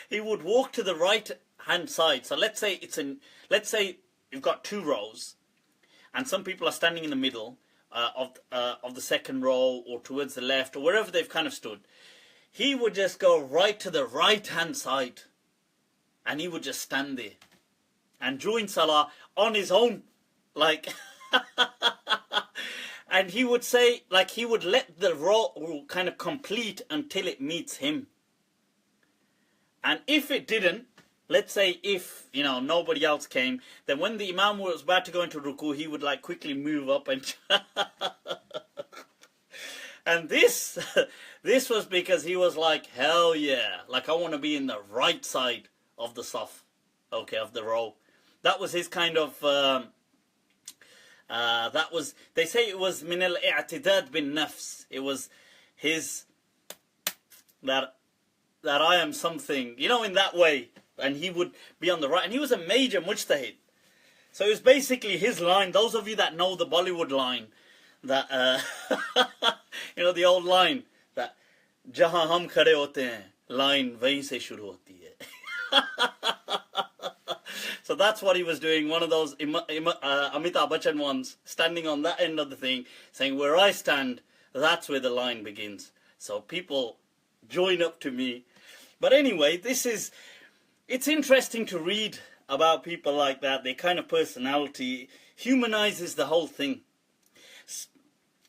A: he would walk to the right hand side. So let's say you've got two rows, and some people are standing in the middle of the second row, or towards the left, or wherever they've kind of stood. He would just go right to the right hand side, and he would just stand there and join Salah on his own, like. And he would say, like, he would let the row kind of complete until it meets him. And if it didn't, let's say if, nobody else came, then when the Imam was about to go into ruku, he would like quickly move up and... And this was because he was like, hell yeah, like I want to be in the right side of the saf, of the row. That was his kind of... they say it was min al-i'tidad bin nafs. It was his, that I am something, in that way. And he would be on the right. And he was a major mujtahid. So it was basically his line. Those of you that know the Bollywood line, that, the old line, that जहां हम खड़े होते हैं line वहीं से शुरू होती है. So that's what he was doing, one of those Amitabh Bachchan ones, standing on that end of the thing, saying, where I stand, that's where the line begins. So people join up to me. But anyway, it's interesting to read about people like that. Their kind of personality humanizes the whole thing.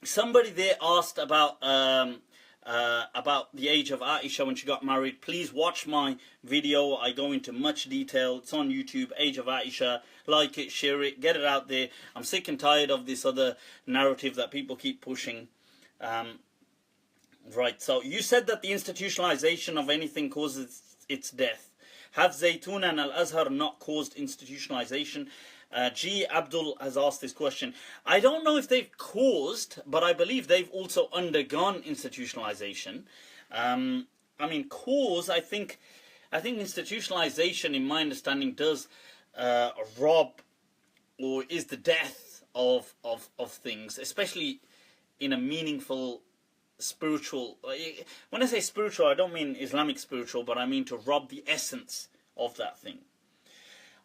A: Somebody there asked about the age of Ayesha when she got married. Please watch my video. I go into much detail. It's on YouTube, Age of Ayesha. Like it, share it, get it out there. I'm sick and tired of this other narrative that people keep pushing. Right, so you said that the institutionalization of anything causes its death. Have Zaytuna and Al-Azhar not caused institutionalization? G. Abdul has asked this question. I don't know if they've caused, but I believe they've also undergone institutionalization. I mean, cause, I think institutionalization, in my understanding, does rob or is the death of things, especially in a meaningful spiritual. When I say spiritual, I don't mean Islamic spiritual, but I mean to rob the essence of that thing.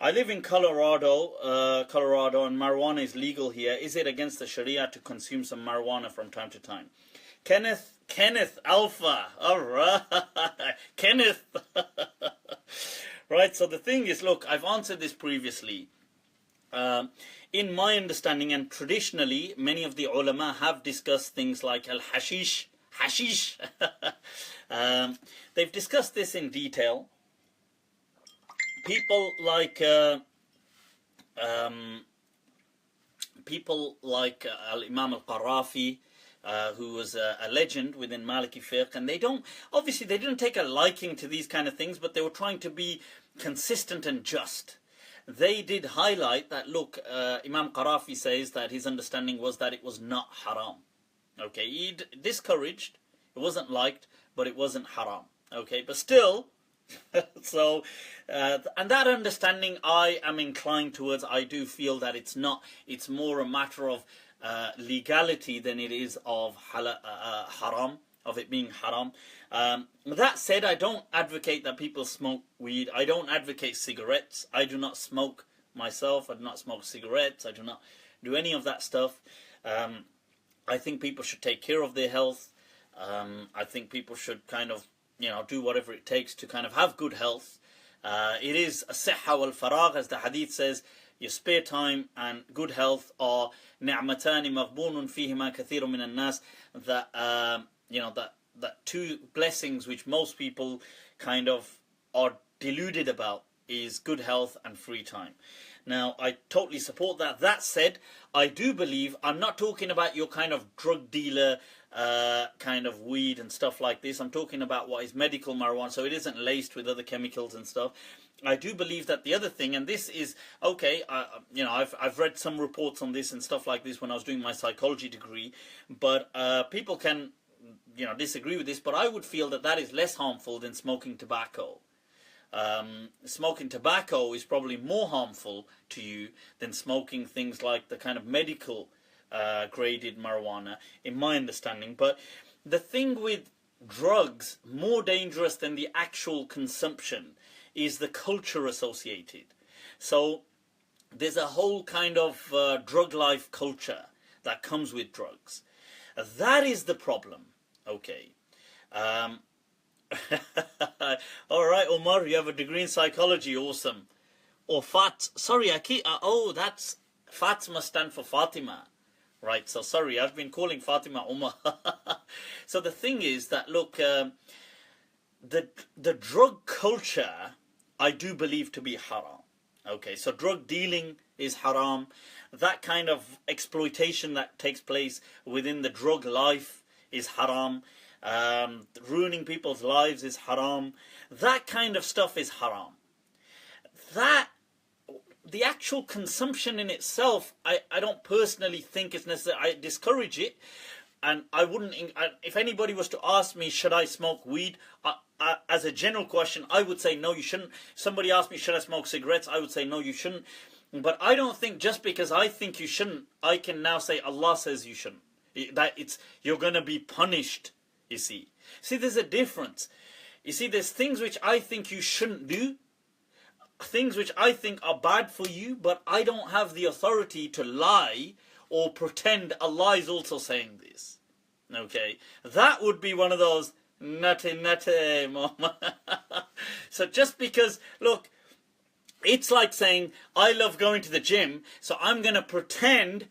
A: I live in Colorado, and marijuana is legal here. Is it against the Sharia to consume some marijuana from time to time? Kenneth Alpha, all right, Kenneth. Right, so the thing is, look, I've answered this previously. In my understanding, and traditionally, many of the ulama have discussed things like hashish. They've discussed this in detail. People like Al-Imam Al-Qarafi, who was a legend within Maliki fiqh, and they didn't take a liking to these kind of things, but they were trying to be consistent and just. They did highlight that, look, Imam Qarafi says that his understanding was that it was not haram. Okay, he discouraged, it wasn't liked, but it wasn't haram. Okay, but still, so, and that understanding I am inclined towards. I do feel that it's more a matter of legality than it is of haram, of it being haram. That said, I don't advocate that people smoke weed. I don't advocate cigarettes. I do not smoke myself. I do not smoke cigarettes. I do not do any of that stuff. I think people should take care of their health. I think people should kind of, do whatever it takes to kind of have good health. It is a sihha wal faragh, as the hadith says. Your spare time and good health are ni'matani maghbunun fihima kathirun min an-nas. That two blessings which most people kind of are deluded about is good health and free time. Now, I totally support that. That said, I do believe, I'm not talking about your kind of drug dealer kind of weed and stuff like this. I'm talking about what is medical marijuana, so it isn't laced with other chemicals and stuff. I do believe that the other thing, and this is, okay, I've read some reports on this and stuff like this when I was doing my psychology degree, but people can, disagree with this, but I would feel that is less harmful than smoking tobacco. Smoking tobacco is probably more harmful to you than smoking things like the kind of medical graded marijuana, in my understanding. But the thing with drugs, more dangerous than the actual consumption, is the culture associated. So there's a whole kind of drug life culture that comes with drugs. That is the problem. Okay. All right, Omar, you have a degree in psychology. Awesome. Or that's Fat must stand for Fatima. Right, so sorry, I've been calling Fatima Umar. So the thing is that, look, the drug culture, I do believe to be haram. Okay, so drug dealing is haram. That kind of exploitation that takes place within the drug life is haram. Ruining people's lives is haram. That kind of stuff is haram. The actual consumption in itself, I don't personally think it's necessary. I discourage it, and I wouldn't. If anybody was to ask me, should I smoke weed? As a general question, I would say no, you shouldn't. Somebody asked me, should I smoke cigarettes? I would say no, you shouldn't. But I don't think just because I think you shouldn't, I can now say Allah says you shouldn't. You're going to be punished. You see, See, there's a difference. You see, there's things which I think you shouldn't do, things which I think are bad for you, but I don't have the authority to lie or pretend Allah is also saying this. Okay, that would be one of those nutty mama. So just because, look, it's like saying I love going to the gym, so I'm going to pretend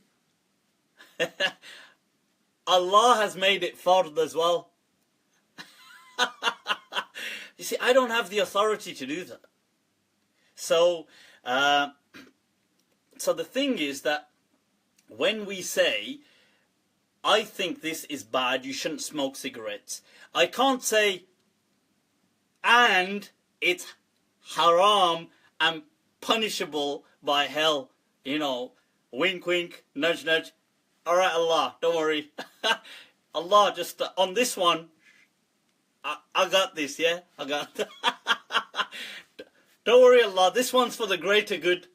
A: Allah has made it fard as well. You see, I don't have the authority to do that. So, so the thing is that when we say, I think this is bad, you shouldn't smoke cigarettes, I can't say, and it's haram and punishable by hell. You know, wink, wink, nudge, nudge. All right, Allah, don't worry. Allah, just on this one, I got this, yeah? I got Don't worry, Allah, this one's for the greater good.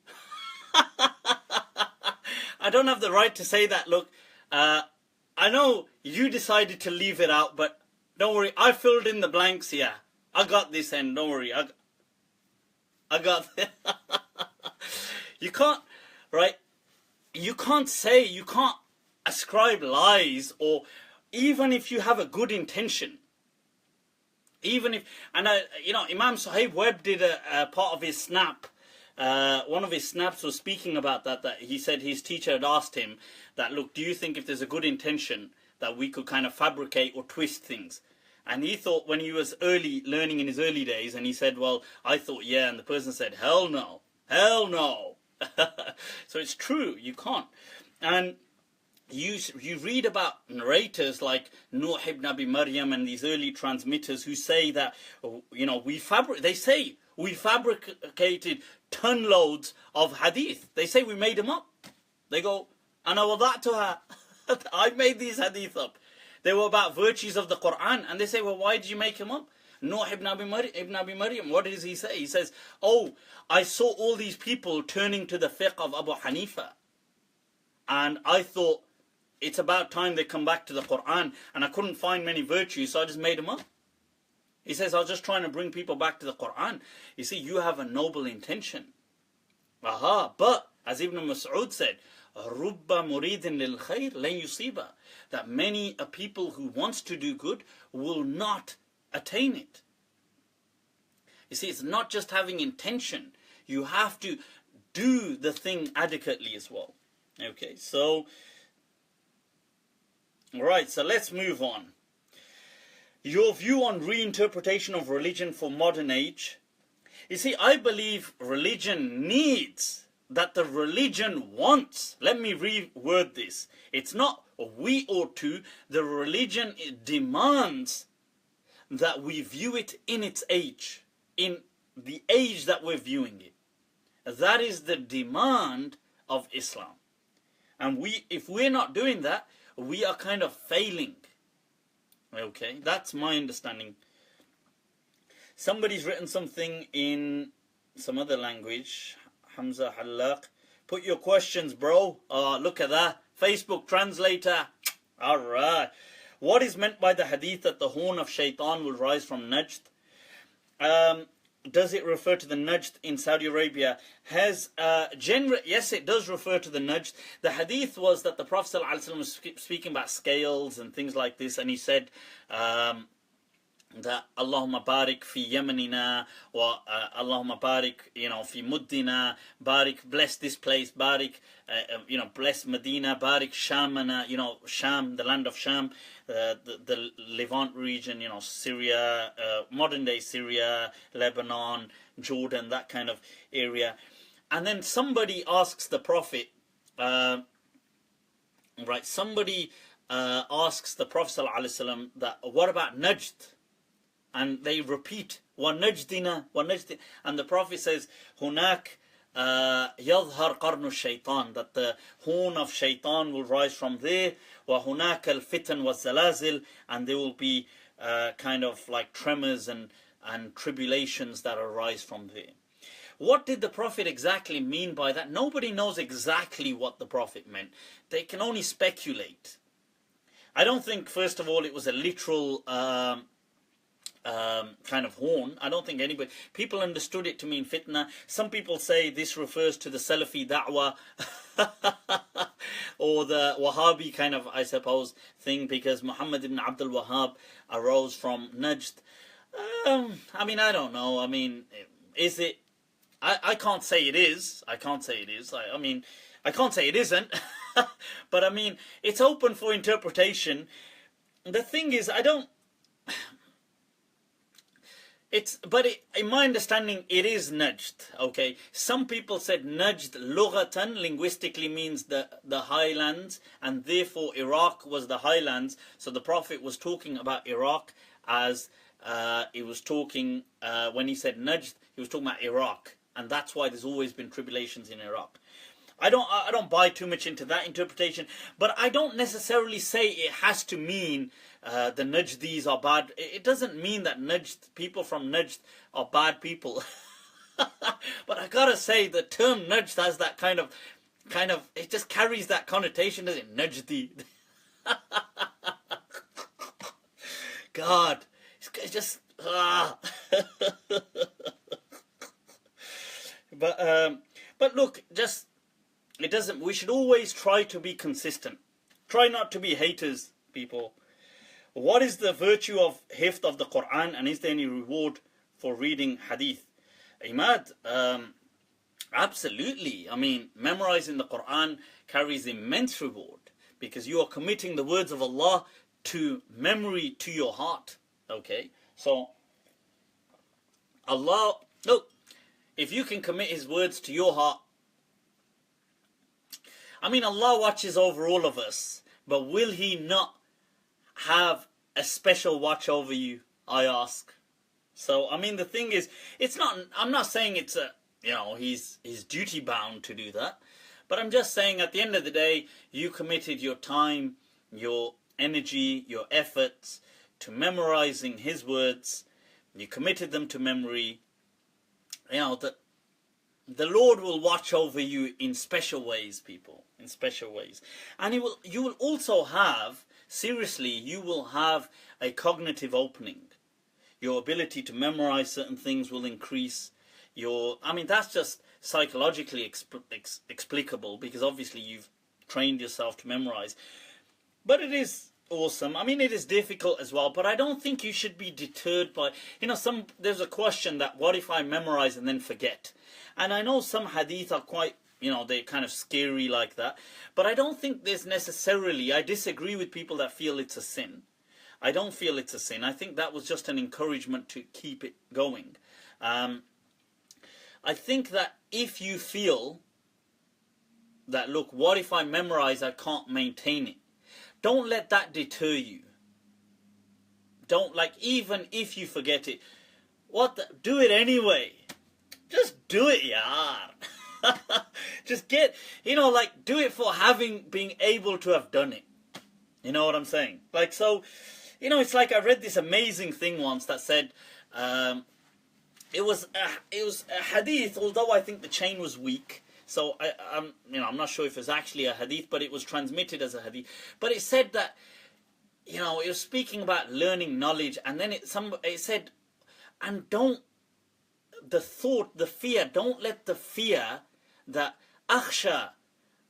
A: I don't have the right to say that. Look, I know you decided to leave it out, but don't worry, I filled in the blanks here. I got this end, don't worry. I got this. You can't, right? You can't say, you can't ascribe lies, or even if you have a good intention. Even if, and you know, Imam Sahib Webb did a part of his snap. One of his snaps was speaking about that he said his teacher had asked him that, look, do you think if there's a good intention that we could kind of fabricate or twist things? And he thought, when he was learning in his early days, and he said, well, I thought, yeah, and the person said, hell no, hell no. So it's true, you can't. And you read about narrators like Nuh ibn Abi Maryam and these early transmitters who say that, you know, we fabricated ton loads of hadith. They say we made them up. They go, ana wada'tuha. I made these hadith up. They were about virtues of the Quran, and they say, well, why did you make them up? Nuh ibn Abi Maryam, what does he say? He says, oh, I saw all these people turning to the fiqh of Abu Hanifa, and I thought, it's about time they come back to the Quran, and I couldn't find many virtues, so I just made them up. He says, I was just trying to bring people back to the Quran. You see, you have a noble intention. Aha, but, as Ibn Mas'ud said, رُبَّ مُرِيدٍ لِلْخَيْرِ لَنْ يُصِيبَ, that many a people who wants to do good will not attain it. You see, it's not just having intention. You have to do the thing adequately as well. Okay, so... Right, so let's move on. Your view on reinterpretation of religion for modern age. You see, I believe religion needs, that the religion wants. Let me reword this. It's not we ought to, the religion demands that we view it in its age, in the age that we're viewing it. That is the demand of Islam. And if we're not doing that, we are kind of failing. Okay, that's my understanding. Somebody's written something in some other language. Hamza Halak. Put your questions, bro. Look at that. Facebook translator. Alright. What is meant by the hadith that the horn of shaitan will rise from Najd? Does it refer to the Najd in Saudi Arabia? Yes, it does refer to the Najd. The hadith was that the Prophet ﷺ was speaking about scales and things like this, and he said that Allahumma barik fi yamanina, or Allahumma barik, fi muddina, barik, bless this place, barik, bless Medina, barik Shamana, Sham, the land of Sham, the Levant region, Syria, modern day Syria, Lebanon, Jordan, that kind of area. And then somebody asks the Prophet, somebody asks the Prophet ﷺ that, what about Najd? And they repeat, وَنَجْدِنَا وَنَجْدِنَا. And the Prophet says, هُنَاك يَظْهَرْ قَرْنُ الشَّيْطَانِ, that the horn of shaitan will rise from there. وَهُنَاكَ الْفِتَنْ وَالزَّلَازِلِ, and there will be kind of like tremors and tribulations that arise from there. What did the Prophet exactly mean by that? Nobody knows exactly what the Prophet meant. They can only speculate. I don't think, first of all, it was a literal kind of horn. I don't think anybody, people understood it to mean fitna. Some people say this refers to the Salafi da'wah or the Wahhabi kind of, I suppose, thing, because Muhammad ibn Abdul Wahhab arose from Najd. I mean, I don't know. I mean, is it? I can't say it is. I can't say it is. I mean, I can't say it isn't. But I mean, it's open for interpretation. The thing is, I don't. In my understanding, it is Najd. Okay, some people said Najd lughatan, linguistically, means the highlands, and therefore Iraq was the highlands. So the Prophet was talking about Iraq as he was talking when he said Najd, he was talking about Iraq, and that's why there's always been tribulations in Iraq. I don't buy too much into that interpretation, but I don't necessarily say it has to mean the Najdis are bad. It doesn't mean that people from Najd are bad people. But I gotta say, the term Najd has that kind of, it just carries that connotation, doesn't it? Najdi. God, it's just But look, just. It doesn't. We should always try to be consistent. Try not to be haters, people. What is the virtue of Hifz of the Quran, and is there any reward for reading Hadith? Imad, absolutely. I mean, memorizing the Quran carries immense reward, because you are committing the words of Allah to memory, to your heart. Okay? So, Allah, look, if you can commit His words to your heart, I mean, Allah watches over all of us, but will He not have a special watch over you, I ask? So, I mean, the thing is, it's not, I'm not saying it's He's duty bound to do that, but I'm just saying at the end of the day, you committed your time, your energy, your efforts to memorizing His words, you committed them to memory, the Lord will watch over you in special ways, people, in special ways. And you will also have, seriously, you will have a cognitive opening. Your ability to memorize certain things will increase. I mean, that's just psychologically explicable, because obviously you've trained yourself to memorize. But it is awesome. I mean, it is difficult as well, but I don't think you should be deterred by, there's a question that, what if I memorize and then forget? And I know some hadith are quite, they're kind of scary like that. But I don't think there's necessarily, I disagree with people that feel it's a sin. I don't feel it's a sin. I think that was just an encouragement to keep it going. I think that if you feel that, look, what if I memorize, I can't maintain it? Don't let that deter you. Don't, even if you forget it, do it anyway. Just do it, yaar. Just do it for being able to have done it. You know what I'm saying? It's like I read this amazing thing once that said, it was a hadith, although I think the chain was weak. So I'm not sure if it's actually a hadith, but it was transmitted as a hadith. But it said that, it was speaking about learning knowledge, and then it said, and don't let the fear that akhsha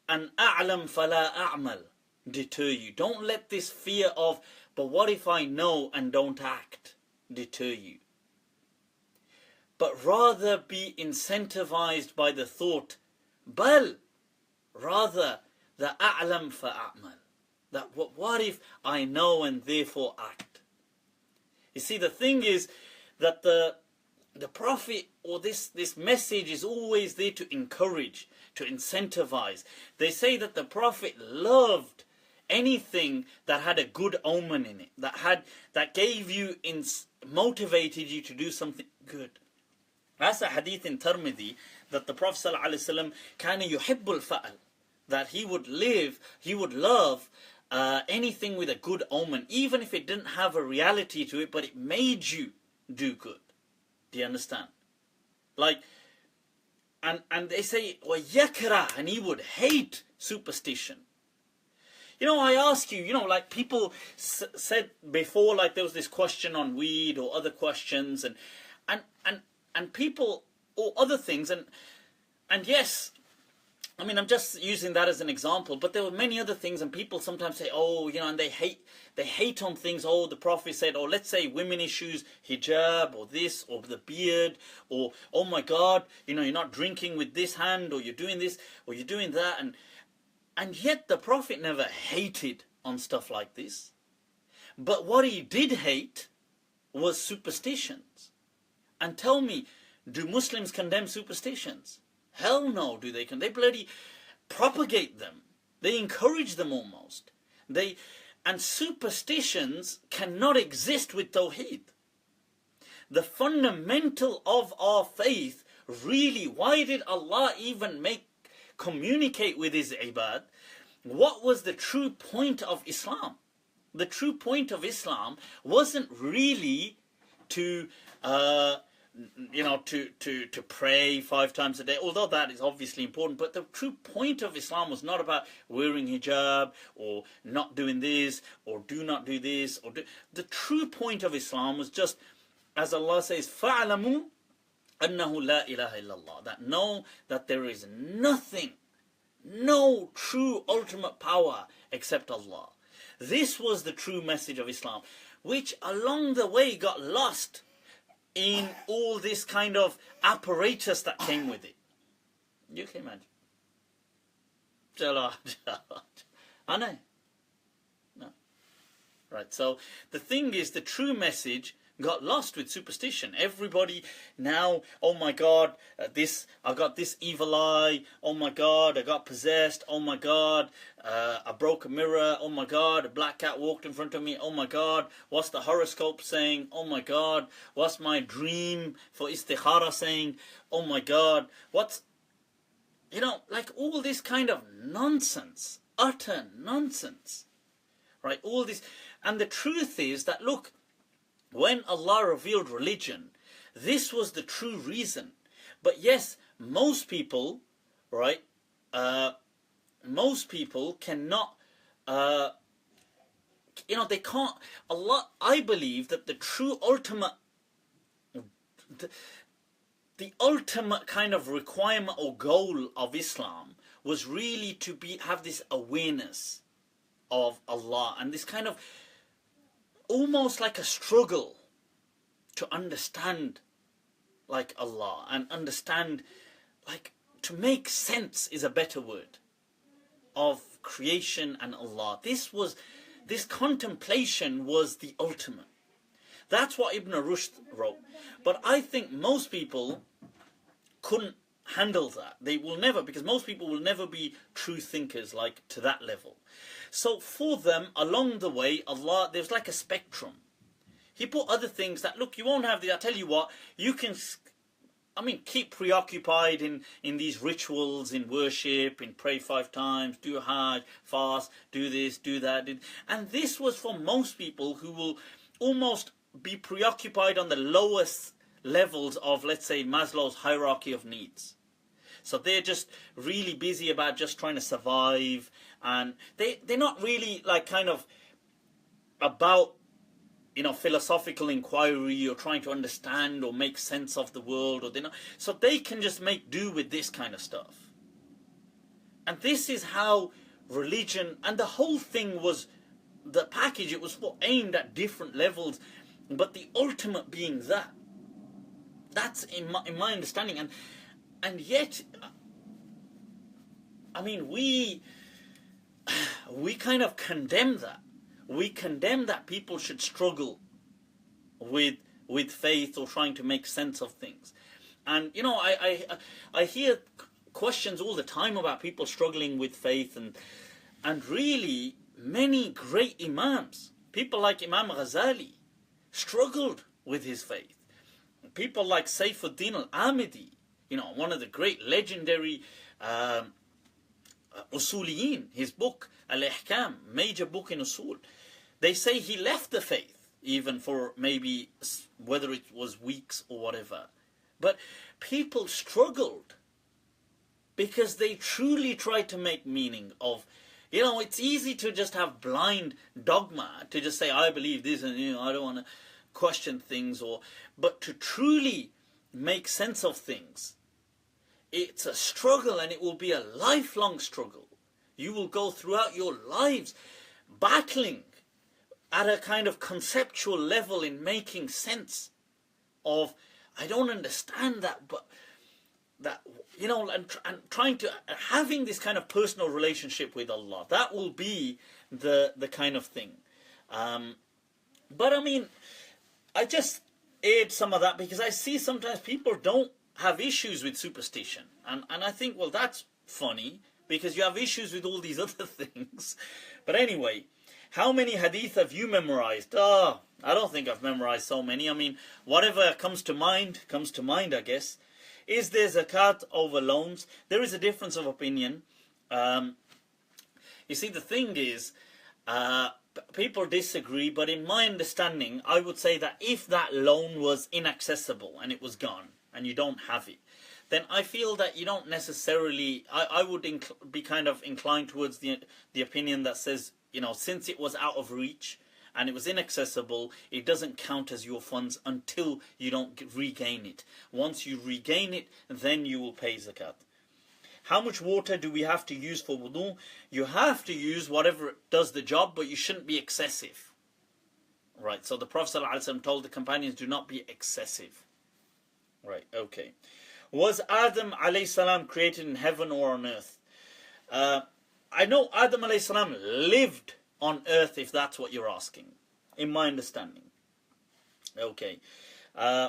A: and a'lam fala a'mal deter you. Don't let this fear of, but what if I know and don't act, deter you. But rather be incentivized by the thought, rather the a'lam fa'amal. That what if I know and therefore act? You see, the thing is that the Prophet, or this message, is always there to encourage, to incentivize. They say that the Prophet loved anything that had a good omen in it, that gave you, motivated you to do something good. That's a hadith in Tirmidhi, that the Prophet ﷺ kana yuhibbul fa'al, that he would love anything with a good omen, even if it didn't have a reality to it, but it made you do good. Do you understand? And they say, وَيَكْرَهُ, and he would hate superstition. You know, I ask you, you know, like people said before, like there was this question on weed or other questions, and people or other things, and yes, I mean, I'm just using that as an example, but there were many other things, and people sometimes say, oh, you know, and they hate on things. Oh, the Prophet said, oh, let's say women issues, hijab, or this, or the beard, or, oh my God, you know, you're not drinking with this hand, or you're doing this, or you're doing that, and yet the Prophet never hated on stuff like this. But what he did hate was superstitions. And tell me, do Muslims condemn superstitions? Hell no, do they? They bloody propagate them. They encourage them almost. And superstitions cannot exist with Tawheed. The fundamental of our faith, really, why did Allah even communicate with His ibad? What was the true point of Islam? The true point of Islam wasn't really to you know, to pray 5 times a day, although that is obviously important, but the true point of Islam was not about wearing hijab, or not doing this, or do not do this, the true point of Islam was just, as Allah says, فَعْلَمُوا أَنَّهُ لَا إِلَهَ إِلَّا اللَّهِ, that know that there is nothing, no true ultimate power except Allah. This was the true message of Islam, which along the way got lost in all this kind of apparatus that came with it. You can imagine. I know. No. Right, so the thing is, the true message got lost with superstition. Everybody now, oh my God, I got this evil eye, oh my God, I got possessed, oh my God, I broke a mirror, oh my God, a black cat walked in front of me, oh my God, what's the horoscope saying, oh my God, what's my dream for istikhara saying, oh my God, what's, you know, like all this kind of nonsense, utter nonsense, right, all this. And the truth is that, look, when Allah revealed religion, this was the true reason. But yes, most people, right, most people cannot, you know, they can't, Allah, I believe that the true ultimate, the ultimate kind of requirement or goal of Islam was really to have this awareness of Allah, and this kind of, almost like a struggle to understand like Allah, and understand, like, to make sense is a better word, of creation and Allah. This contemplation was the ultimate. That's what Ibn Rushd wrote. But I think most people couldn't handle that. They will never, because most people will never be true thinkers like to that level. So for them, along the way, Allah, there's like a spectrum. He put other things that, look, you won't have the, I tell you what, you can, I mean, keep preoccupied in these rituals, in worship, in pray 5 times, do Hajj, fast, do this, do that. And this was for most people who will almost be preoccupied on the lowest levels of, let's say, Maslow's hierarchy of needs. So they're just really busy about just trying to survive, and they're not really like kind of about, you know, philosophical inquiry or trying to understand or make sense of the world, or they're not, so they can just make do with this kind of stuff. And this is how religion, and the whole thing was, the package, it was aimed at different levels, but the ultimate being that. That's in my understanding, and yet, I mean, we kind of condemn that. We condemn that people should struggle with faith or trying to make sense of things. And, you know, I hear questions all the time about people struggling with faith, and really many great Imams, people like Imam Ghazali, struggled with his faith. People like Saifuddin al-Amidi, you know, one of the great legendary Usuliyin, his book Al-Ihkam, major book in Usul, they say he left the faith even for maybe whether it was weeks or whatever. But people struggled because they truly tried to make meaning of You know, it's easy to just have blind dogma, to just say, I believe this, and I don't want to question things, but to truly make sense of things, it's a struggle, and it will be a lifelong struggle. You will go throughout your lives battling at a kind of conceptual level in making sense of, I don't understand that, but that, and trying to, having this kind of personal relationship with Allah. That will be the kind of thing. But I mean, I just add some of that because I see sometimes people don't have issues with superstition. And I think, well, that's funny because you have issues with all these other things. But anyway, how many hadith have you memorized? I don't think I've memorized so many. I mean, whatever comes to mind, I guess. Is there zakat over loans? There is a difference of opinion. You see, the thing is, people disagree, but in my understanding, I would say that if that loan was inaccessible and it was gone and you don't have it, then I feel that you don't necessarily, I would be kind of inclined towards the opinion that says, since it was out of reach and it was inaccessible, it doesn't count as your funds until you don't regain it. Once you regain it, then you will pay zakat. How much water do we have to use for wudu? You have to use whatever does the job, but you shouldn't be excessive. Right, so the Prophet ﷺ told the companions, do not be excessive. Right, okay. Was Adam alayhi salam created in heaven or on earth? I know Adam alayhi salam lived on earth, if that's what you're asking, in my understanding. Okay.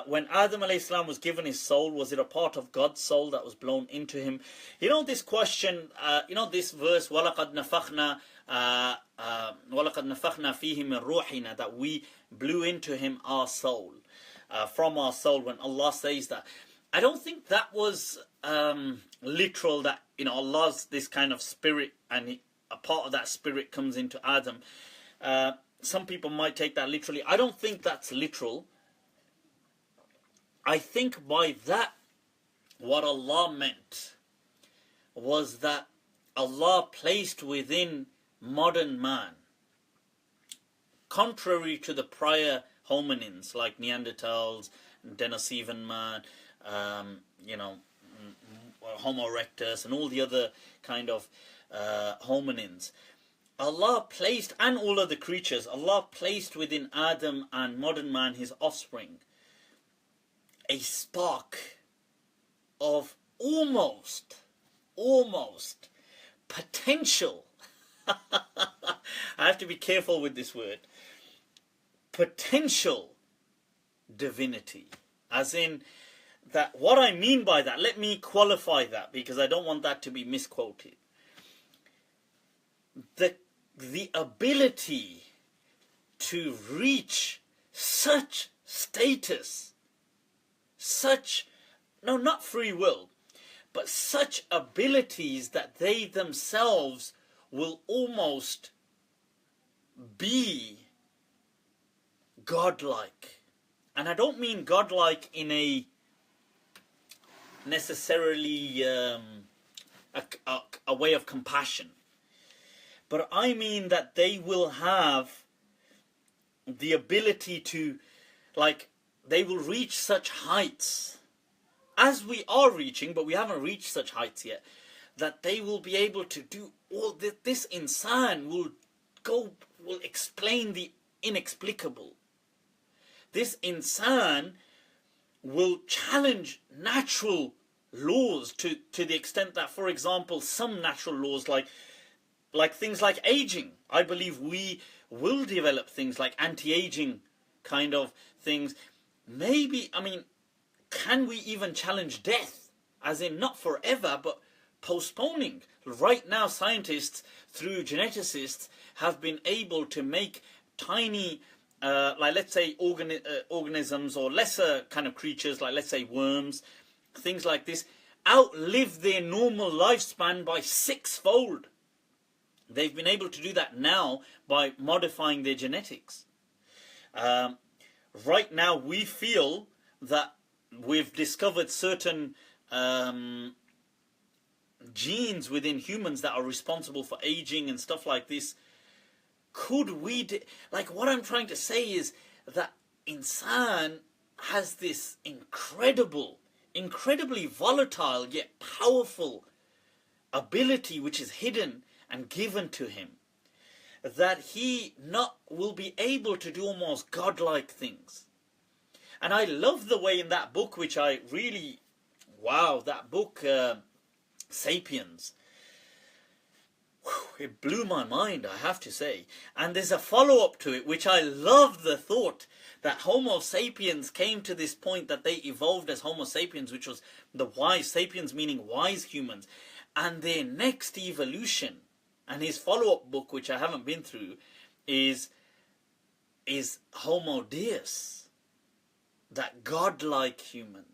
A: When Adam alayhi salam was given his soul, was it a part of God's soul that was blown into him? This question, this verse, وَلَقَدْ نَفَخْنَا فِيهِ مِنْ رُوحِنَا, that we blew into him our soul, from our soul, when Allah says that. I don't think that was literal, that Allah's this kind of spirit and a part of that spirit comes into Adam. Some people might take that literally. I don't think that's literal. I think by that what Allah meant was that Allah placed within modern man, contrary to the prior hominins like Neanderthals, Denisovan man, Homo erectus and all the other kind of hominins, Allah placed, and all other creatures, Allah placed within Adam and modern man, his offspring, a spark of almost potential. I have to be careful with this word. Potential divinity. As in, that what I mean by that, let me qualify that because I don't want that to be misquoted. The ability to reach such status, not free will, but such abilities that they themselves will almost be godlike. And I don't mean godlike in a necessarily a way of compassion, but I mean that they will have the ability to, they will reach such heights as we are reaching, but we haven't reached such heights yet, that they will be able to do all this. Insan will explain the inexplicable. This insan will challenge natural laws to the extent that, for example, some natural laws like things like aging, I believe we will develop things like anti-aging kind of things. Maybe, can we even challenge death? As in, not forever, but postponing. Right now, scientists, through geneticists, have been able to make tiny, let's say, organisms or lesser kind of creatures, like let's say worms, things like this, outlive their normal lifespan by 6-fold. They've been able to do that now by modifying their genetics. Right now, we feel that we've discovered certain genes within humans that are responsible for aging and stuff like this, could we like, what I'm trying to say is that insan has this incredibly volatile yet powerful ability which is hidden and given to him, that he will be able to do almost godlike things. And I love the way in that book, which I really, wow, that book, Sapiens, it blew my mind, I have to say. And there's a follow-up to it, which I love the thought that Homo sapiens came to this point that they evolved as Homo sapiens, which was the wise, sapiens meaning wise humans. And their next evolution, and his follow-up book, which I haven't been through, is Homo Deus, that godlike humans.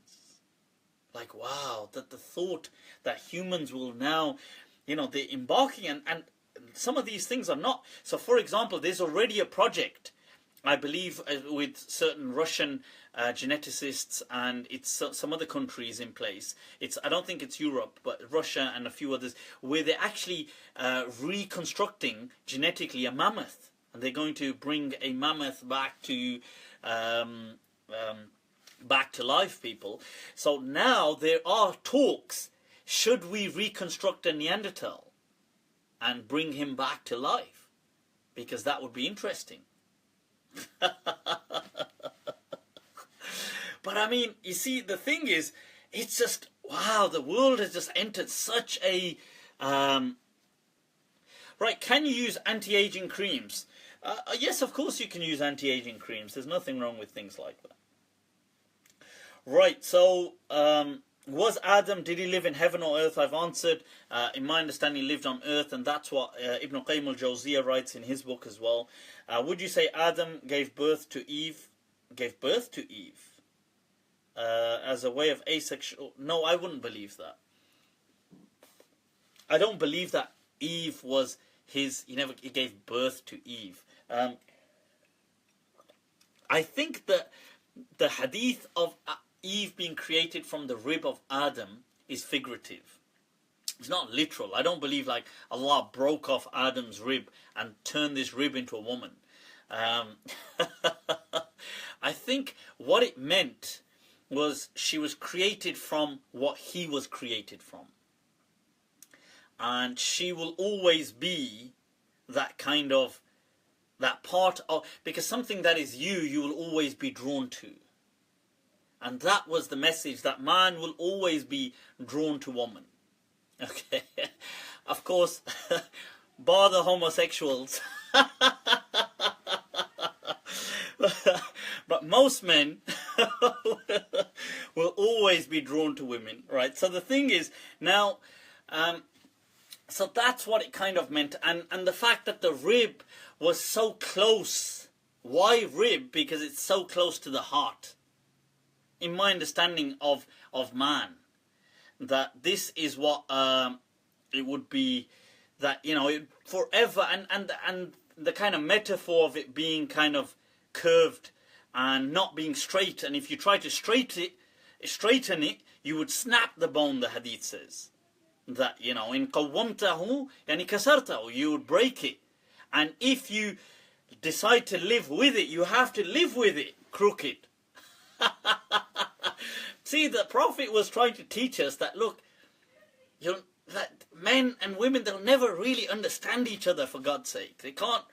A: Like, wow, that the thought that humans will now, you know, they're embarking, and some of these things are not. So, for example, there's already a project, I believe, with certain Russian geneticists, and it's some other countries in place. I don't think it's Europe, but Russia and a few others, where they're actually reconstructing genetically a mammoth, and they're going to bring a mammoth back to life, people. So now there are talks: should we reconstruct a Neanderthal and bring him back to life? Because that would be interesting. But I mean, you see, the thing is, it's just, wow, the world has just entered such a... Right, can you use anti-aging creams? Yes, of course you can use anti-aging creams. There's nothing wrong with things like that. Right, so... was Adam, did he live in heaven or earth? I've answered. In my understanding, he lived on earth, and that's what Ibn Qayyim al-Jawziyah writes in his book as well. Would you say Adam gave birth to Eve? Gave birth to Eve as a way of asexual? No, I wouldn't believe that. I don't believe that Eve was his. He gave birth to Eve. I think that the hadith of Eve being created from the rib of Adam is figurative. It's not literal. I don't believe like Allah broke off Adam's rib and turned this rib into a woman. I think what it meant was she was created from what he was created from. And she will always be that kind of, that part of, because something that is you will always be drawn to. And that was the message, that man will always be drawn to woman. Okay. Of course, bar the homosexuals. But most men will always be drawn to women, right? So the thing is, now, so that's what it kind of meant. And the fact that the rib was so close. Why rib? Because it's so close to the heart. In my understanding of man, that this is what it would be, that, you know, forever, and the kind of metaphor of it being kind of curved and not being straight, and if you try to straighten it, you would snap the bone, the hadith says. That, you know, in qawwamtahu yani kasartahu, you would break it. And if you decide to live with it, you have to live with it crooked. See, the Prophet was trying to teach us that, look, that men and women, they'll never really understand each other, for God's sake. They can't.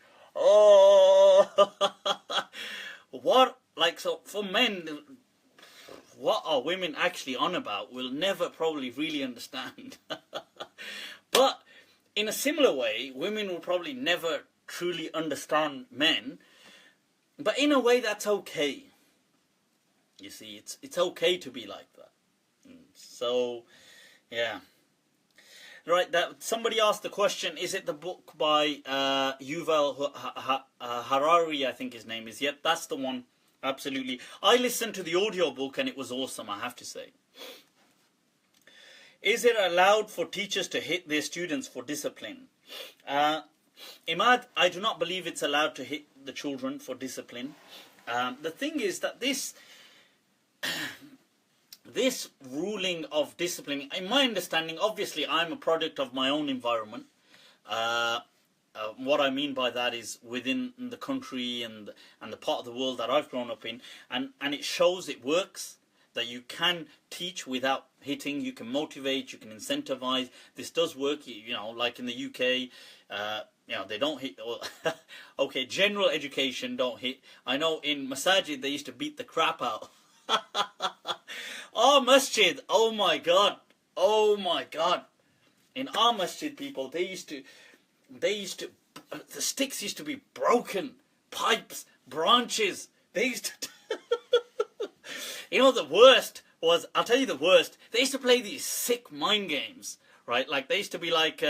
A: What, like, so for men, what are women actually on about? We'll never probably really understand. But in a similar way, women will probably never truly understand men. But in a way, that's okay. You see, it's okay to be like that. So, yeah. Right, that somebody asked the question, is it the book by Yuval Harari, I think his name is. Yep, that's the one. Absolutely. I listened to the audio book and it was awesome, I have to say. Is it allowed for teachers to hit their students for discipline? Imad, I do not believe it's allowed to hit the children for discipline. The thing is that this... this ruling of discipline, in my understanding, obviously I'm a product of my own environment. What I mean by that is within the country and the part of the world that I've grown up in, and it shows it works, that you can teach without hitting, you can motivate, you can incentivize. This does work, you know, like in the UK, you know, they don't hit. Okay, general education don't hit. I know in Masajid they used to beat the crap out. Our masjid, oh my god, in our masjid, people, they used to, the sticks used to be broken, pipes, branches, they used to, you know, the worst was, I'll tell you the worst, they used to play these sick mind games, right? Like, they used to be like,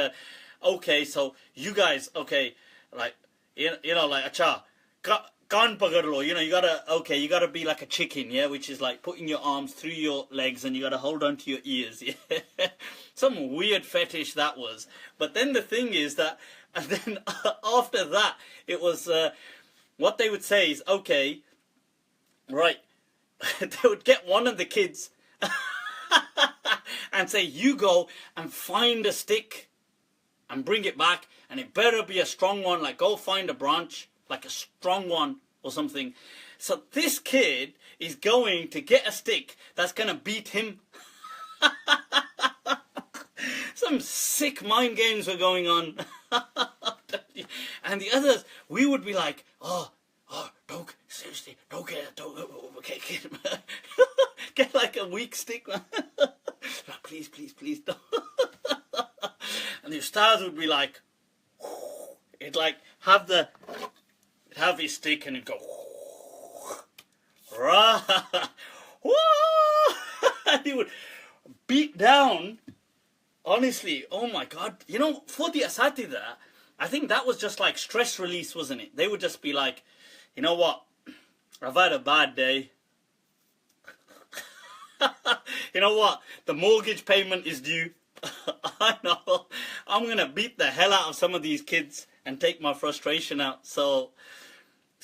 A: okay, so, you guys, okay, like, you know, like, acha, Kan pakad lo, you know, you gotta be like a chicken, yeah, which is like putting your arms through your legs and you gotta hold on to your ears, yeah. Some weird fetish that was. But then the thing is that, and then after that, it was, what they would say is, okay, right, they would get one of the kids and say, you go and find a stick and bring it back, and it better be a strong one, like go find a branch, like a strong one or something. So this kid is going to get a stick that's going to beat him. Some sick mind games were going on. And the others, we would be like, oh, don't, seriously, don't get him. Get like a weak stick. Please, don't. And the stars would be like, it'd like have his stick and it'd go, and he would beat down. Honestly, oh my god, you know, for the asatidha, I think that was just like stress release, wasn't it? They would just be like, you know what, I've had a bad day. You know what, the mortgage payment is due. I know, I'm gonna beat the hell out of some of these kids and take my frustration out. So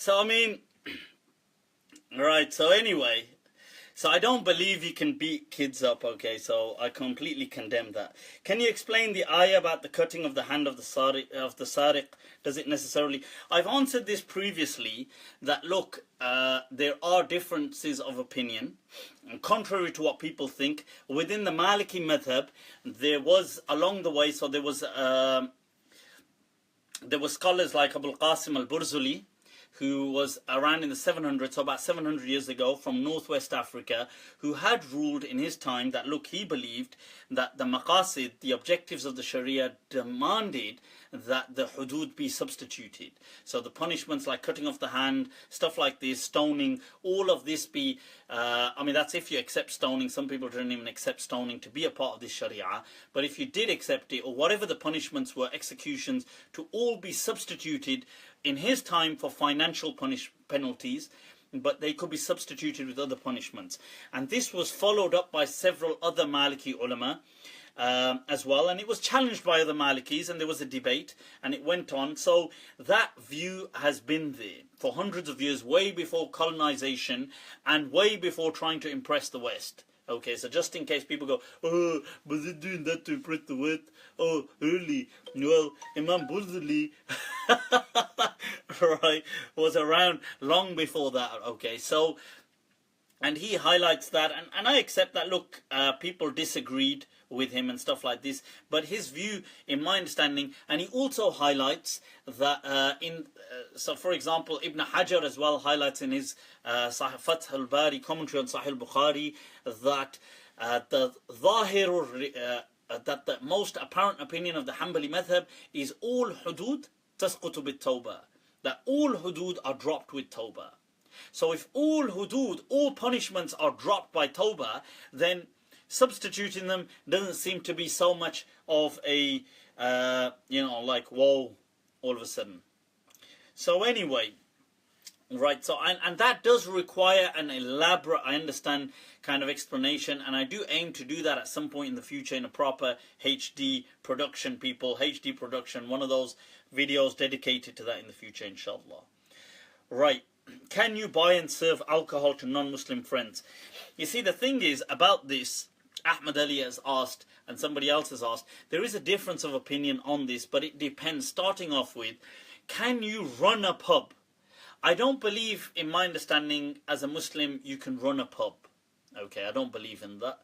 A: I mean, right, so anyway, so I don't believe you can beat kids up, okay, so I completely condemn that. Can you explain the ayah about the cutting of the hand of the sariq? Does it necessarily... I've answered this previously, that look, there are differences of opinion, and contrary to what people think, within the Maliki madhab, there was, along the way, so there was scholars like Abul Qasim al-Burzuli, who was around in the 700s, so about 700 years ago, from northwest Africa, who had ruled in his time that, look, he believed that the maqasid, the objectives of the Sharia, demanded that the hudud be substituted. So the punishments like cutting off the hand, stuff like this, stoning, all of this be, I mean, that's if you accept stoning. Some people don't even accept stoning to be a part of this Sharia. But if you did accept it, or whatever the punishments were, executions, to all be substituted in his time for financial penalties, but they could be substituted with other punishments. And this was followed up by several other Maliki ulama as well, and it was challenged by other Malikis, and there was a debate, and it went on. So that view has been there for hundreds of years, way before colonization and way before trying to impress the West. Okay, so just in case people go, oh, was it doing that to impress the West? Oh, early. Well, Imam Burzuli, right, was around long before that. Okay, so, and he highlights that, and I accept that, look, people disagreed with him and stuff like this, but his view, in my understanding, and he also highlights that so for example, Ibn Hajar as well highlights in his Fath al-Bari commentary on Sahih al-Bukhari that that the most apparent opinion of the Hanbali madhab is all hudud tasqutu bit tawbah, that all hudud are dropped with tawbah. So if all hudud, all punishments are dropped by tawbah, then substituting them doesn't seem to be so much of a, you know, like, whoa, all of a sudden. So anyway, right, so, and that does require an elaborate, I understand, kind of explanation, and I do aim to do that at some point in the future in a proper HD production, people, HD production, one of those videos dedicated to that in the future, inshallah. Right, can you buy and serve alcohol to non-Muslim friends? You see, the thing is about this, Ahmad Ali has asked, and somebody else has asked, there is a difference of opinion on this, but it depends. Starting off with, can you run a pub? I don't believe, in my understanding, as a Muslim, you can run a pub. Okay, I don't believe in that.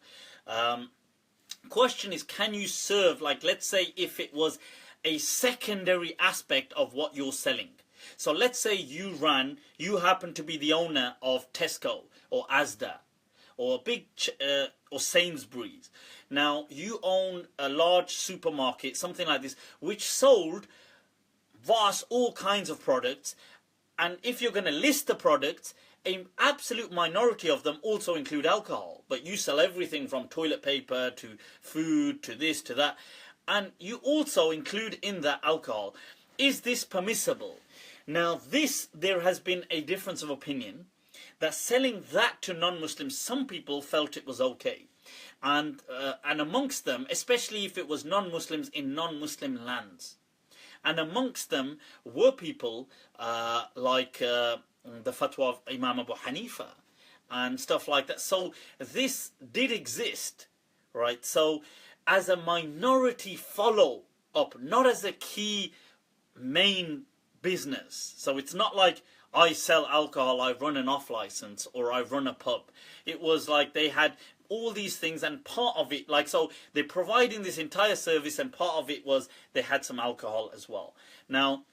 A: Question is, can you serve, like, let's say if it was a secondary aspect of what you're selling. So let's say you happen to be the owner of Tesco or Asda or or Sainsbury's. Now you own a large supermarket, something like this, which sold all kinds of products. And if you're going to list the products, an absolute minority of them also include alcohol. But you sell everything from toilet paper to food to this to that. And you also include in that alcohol. Is this permissible? Now there has been a difference of opinion that selling that to non-Muslims, some people felt it was okay. And amongst them, especially if it was non-Muslims in non-Muslim lands. And amongst them were people like the fatwa of Imam Abu Hanifa and stuff like that. So this did exist, right? So as a minority follow-up, not as a key main business. So it's not like I sell alcohol, I run an off-license, or I run a pub. It was like they had all these things, and part of it, like, so they're providing this entire service, and part of it was they had some alcohol as well. Now,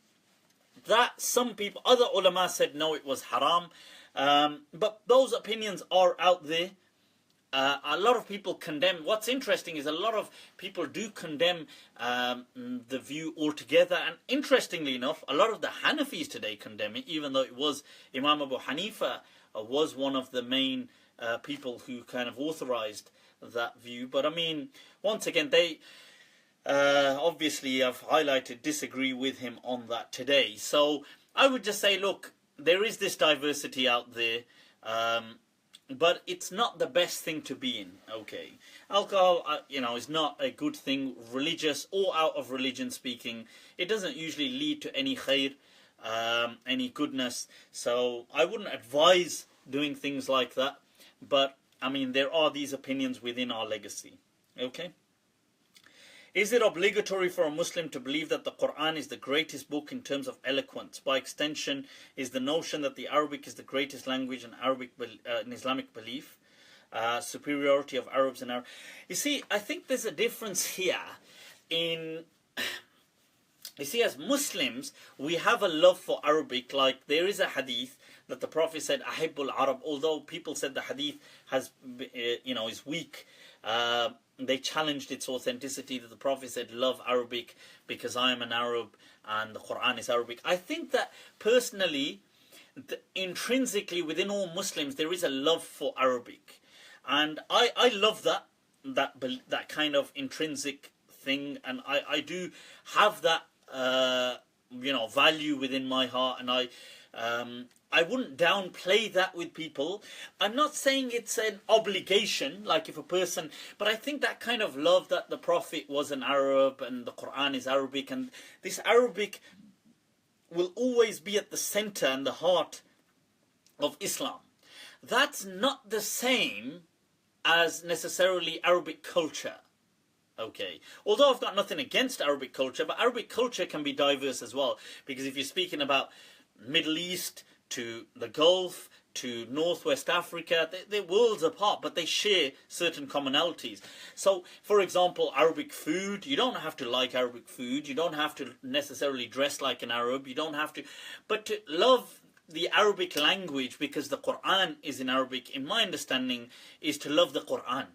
A: that some people, other ulama said no, it was haram, but those opinions are out there. A lot of people condemn. What's interesting is a lot of people do condemn the view altogether, and interestingly enough, a lot of the Hanafis today condemn it, even though it was Imam Abu Hanifa was one of the main people who kind of authorized that view. But I mean, once again, they obviously have highlighted disagree with him on that today. So I would just say, look, there is this diversity out there. But it's not the best thing to be in, okay? Alcohol, is not a good thing, religious or out of religion speaking. It doesn't usually lead to any khair, any goodness. So I wouldn't advise doing things like that. But, I mean, there are these opinions within our legacy, okay? Is it obligatory for a Muslim to believe that the Quran is the greatest book in terms of eloquence? By extension, is the notion that the Arabic is the greatest language in Islamic belief? Superiority of Arabs and Arabs. You see, I think there's a difference here in... You see, as Muslims, we have a love for Arabic. Like, there is a hadith that the Prophet said, Ahibbul Arab, although people said the hadith has, is weak. They challenged its authenticity, that the Prophet said, love Arabic because I am an Arab and the Quran is Arabic. I think that personally, intrinsically within all Muslims, there is a love for Arabic. And I love that kind of intrinsic thing. And I do have that, value within my heart. And I wouldn't downplay that with people. I'm not saying it's an obligation, like if a person... But I think that kind of love that the Prophet was an Arab and the Quran is Arabic, and this Arabic will always be at the center and the heart of Islam. That's not the same as necessarily Arabic culture. Okay. Although I've got nothing against Arabic culture, but Arabic culture can be diverse as well. Because if you're speaking about Middle East to the Gulf, to Northwest Africa, they're worlds apart, but they share certain commonalities. So, for example, Arabic food, you don't have to like Arabic food, you don't have to necessarily dress like an Arab, you don't have to, but to love the Arabic language, because the Quran is in Arabic, in my understanding, is to love the Quran.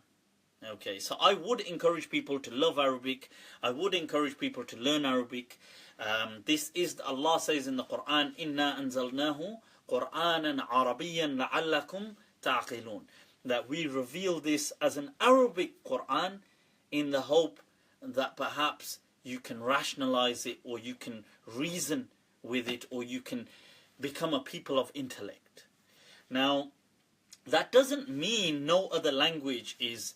A: Okay, so I would encourage people to love Arabic, I would encourage people to learn Arabic. This is, Allah says in the Quran, Inna anzalnahu Qur'anan Arabiyan la'allakum ta'qilun. That we reveal this as an Arabic Quran in the hope that perhaps you can rationalize it, or you can reason with it, or you can become a people of intellect. Now, that doesn't mean no other language is,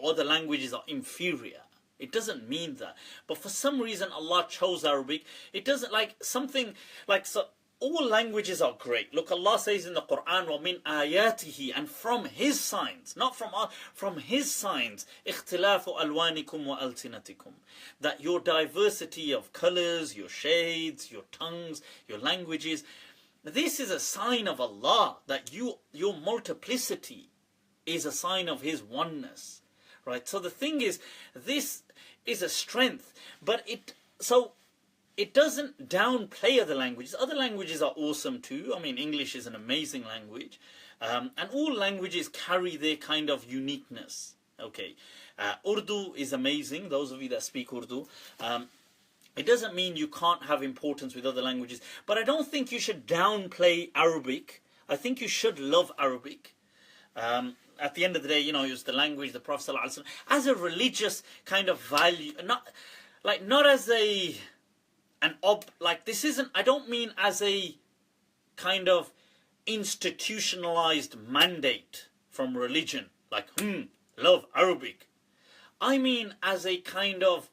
A: other languages are inferior. It doesn't mean that. But for some reason Allah chose Arabic. It doesn't, like something like, so all languages are great. Look, Allah says in the Quran, وَمِنْ آيَاتِهِ, and from His signs, not from us, from His signs, اختلاف ألوانكم وألسنتكم, that your diversity of colors, your shades, your tongues, your languages, this is a sign of Allah, that your multiplicity is a sign of His oneness, right? So the thing is, this is a strength, but it doesn't downplay other languages. Other languages are awesome too. I mean, English is an amazing language, and all languages carry their kind of uniqueness. Okay, Urdu is amazing. Those of you that speak Urdu. It doesn't mean you can't have importance with other languages, but I don't think you should downplay Arabic. I think you should love Arabic. At the end of the day, you know, it's the language, the Prophet ﷺ, as a religious kind of value, not as this isn't, I don't mean as a kind of institutionalized mandate from religion, like, love Arabic. I mean as a kind of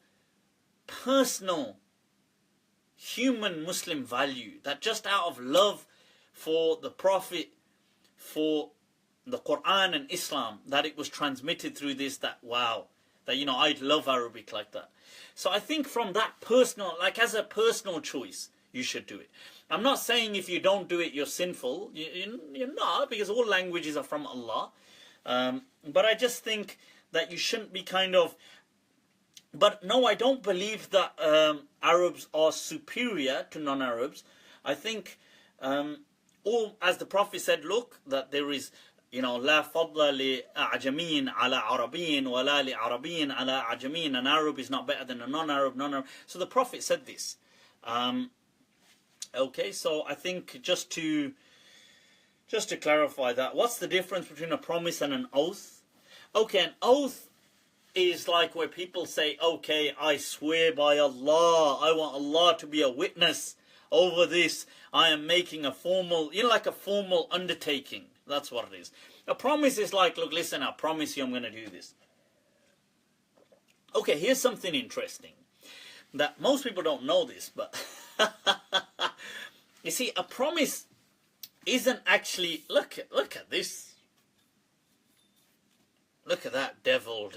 A: personal human Muslim value, that just out of love for the Prophet, for the Quran and Islam, that it was transmitted through this, that wow, that, you know, I'd love Arabic like that. So I think from that personal, like as a personal choice, you should do it. I'm not saying if you don't do it, you're sinful. You're not, because all languages are from Allah. But I just think that you shouldn't be kind of... But no, I don't believe that Arabs are superior to non-Arabs. I think, as the Prophet said, look, that there is... You know, لا فضل لأعجمين على عربين ولا لعربين على عجمين. An Arab is not better than a non-Arab. So the Prophet said this. Okay, so I think just to clarify that, what's the difference between a promise and an oath? Okay, an oath is like where people say, okay, I swear by Allah, I want Allah to be a witness over this. I am making a formal, you know, like a formal undertaking. That's what it is. A promise is like, look, listen, I promise you I'm going to do this. Okay, here's something interesting that most people don't know this, but you see, a promise isn't actually, look at this. Look at that devil.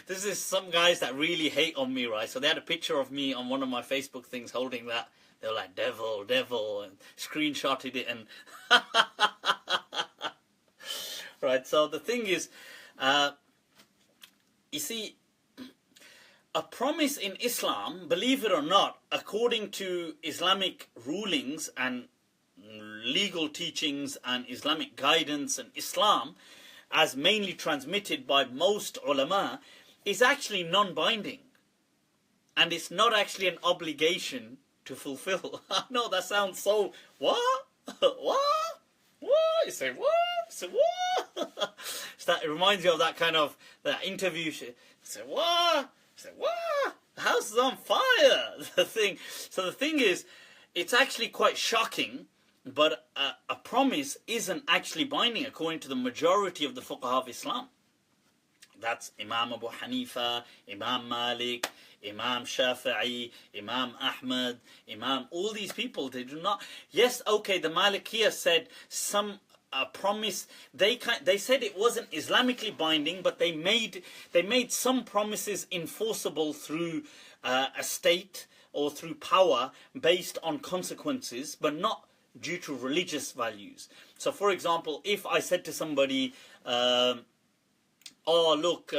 A: This is some guys that really hate on me, right? So they had a picture of me on one of my Facebook things holding that. They were like, devil, and screenshotted it, and... Right, so the thing is, you see, a promise in Islam, believe it or not, according to Islamic rulings and legal teachings and Islamic guidance and Islam, as mainly transmitted by most ulama, is actually non-binding. And it's not actually an obligation to fulfill. No, that sounds so... What? What? You say what? You say what? So it reminds you of that kind of that interview shit. You say what? You say what? The house is on fire. So the thing is, it's actually quite shocking, but a promise isn't actually binding according to the majority of the fuqaha of Islam. That's Imam Abu Hanifa, Imam Malik, Imam Shafi'i, Imam Ahmad, Imam, all these people, they do not... Yes, okay, the Malikiyah said some promise, they said it wasn't Islamically binding, but they made some promises enforceable through a state or through power based on consequences, but not due to religious values. So, for example, if I said to somebody, oh, look,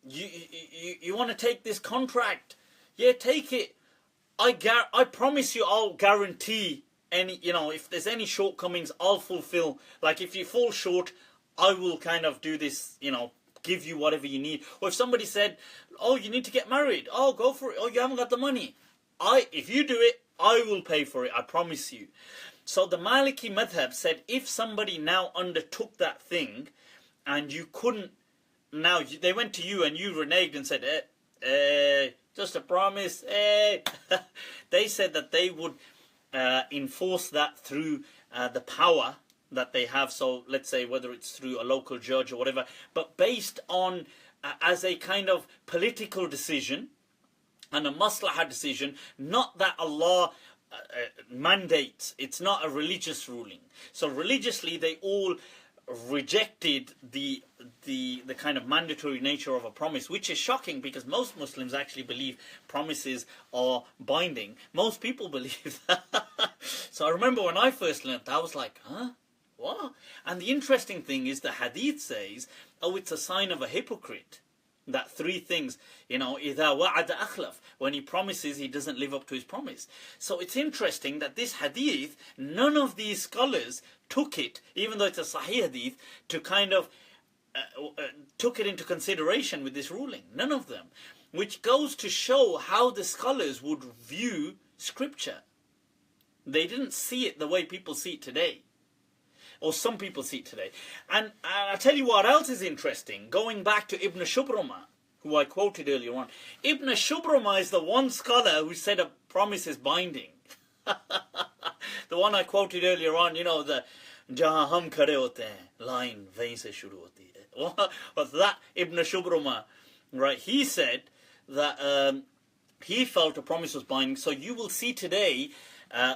A: you want to take this contract? Yeah, take it. I promise you I'll guarantee any, you know, if there's any shortcomings, I'll fulfill. Like, if you fall short, I will kind of do this, you know, give you whatever you need. Or if somebody said, oh, you need to get married. Oh, go for it. Oh, you haven't got the money. If you do it, I will pay for it. I promise you. So the Maliki madhab said, if somebody now undertook that thing and you couldn't, now they went to you and you reneged and said, just a promise, they said that they would enforce that through the power that they have. So let's say whether it's through a local judge or whatever, but based on as a kind of political decision, and a maslahah decision, not that Allah mandates. It's not a religious ruling. So religiously they all rejected the kind of mandatory nature of a promise, which is shocking because most Muslims actually believe promises are binding. Most people believe that. So I remember when I first learnt that, I was like, huh? What? And the interesting thing is the Hadith says, oh, it's a sign of a hypocrite. That three things, إِذَا وَعَدَ أَخْلَفَ, when he promises, he doesn't live up to his promise. So it's interesting that this hadith, none of these scholars took it, even though it's a Sahih hadith, to kind of took it into consideration with this ruling. None of them. Which goes to show how the scholars would view scripture. They didn't see it the way people see it today. Or some people see it today. And I'll tell you what else is interesting. Going back to Ibn Shubruma, who I quoted earlier on. Ibn Shubruma is the one scholar who said a promise is binding. The one I quoted earlier on, the Jahan hum khade hote hain, line wahin se shuru hoti hai. What's that? Ibn Shubruma, right? He said that he felt a promise was binding. So you will see today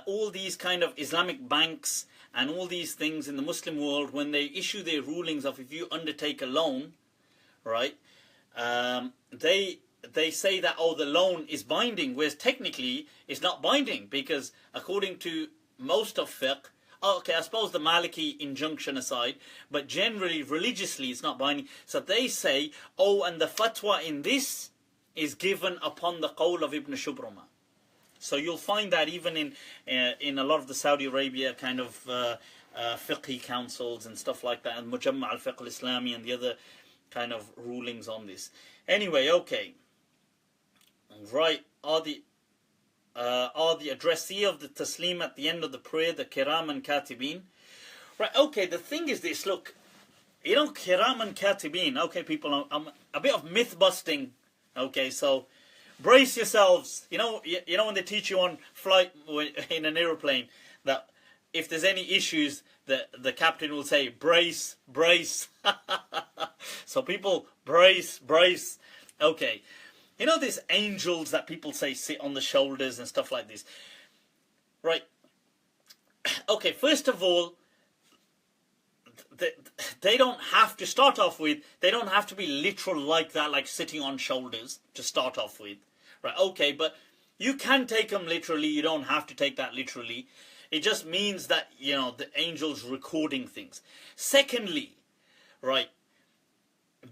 A: all these kind of Islamic banks and all these things in the Muslim world, when they issue their rulings of if you undertake a loan, right, they say that, oh, the loan is binding, whereas technically it's not binding, because according to most of fiqh, okay, I suppose the Maliki injunction aside, but generally, religiously, it's not binding. So they say, oh, and the fatwa in this is given upon the qawl of Ibn Shubruma. So you'll find that even in a lot of the Saudi Arabia kind of fiqhi councils and stuff like that, and Mujamma al-Fiqh al-Islami and the other kind of rulings on this. Anyway, okay. Right, are the addressee of the taslim at the end of the prayer the Kiram and Katibeen? Right, okay, the thing is this, look, Kiram and Katibeen, okay, people, I'm a bit of myth busting, okay, so brace yourselves. You know when they teach you on flight in an aeroplane that if there's any issues, the captain will say, brace, brace. So people, brace, brace. Okay. These angels that people say sit on the shoulders and stuff like this. Right. Okay, first of all, they don't have to start off with, they don't have to be literal like that, like sitting on shoulders to start off with. Right, okay, but you can take them literally, you don't have to take that literally. It just means that, the angel's recording things. Secondly, right,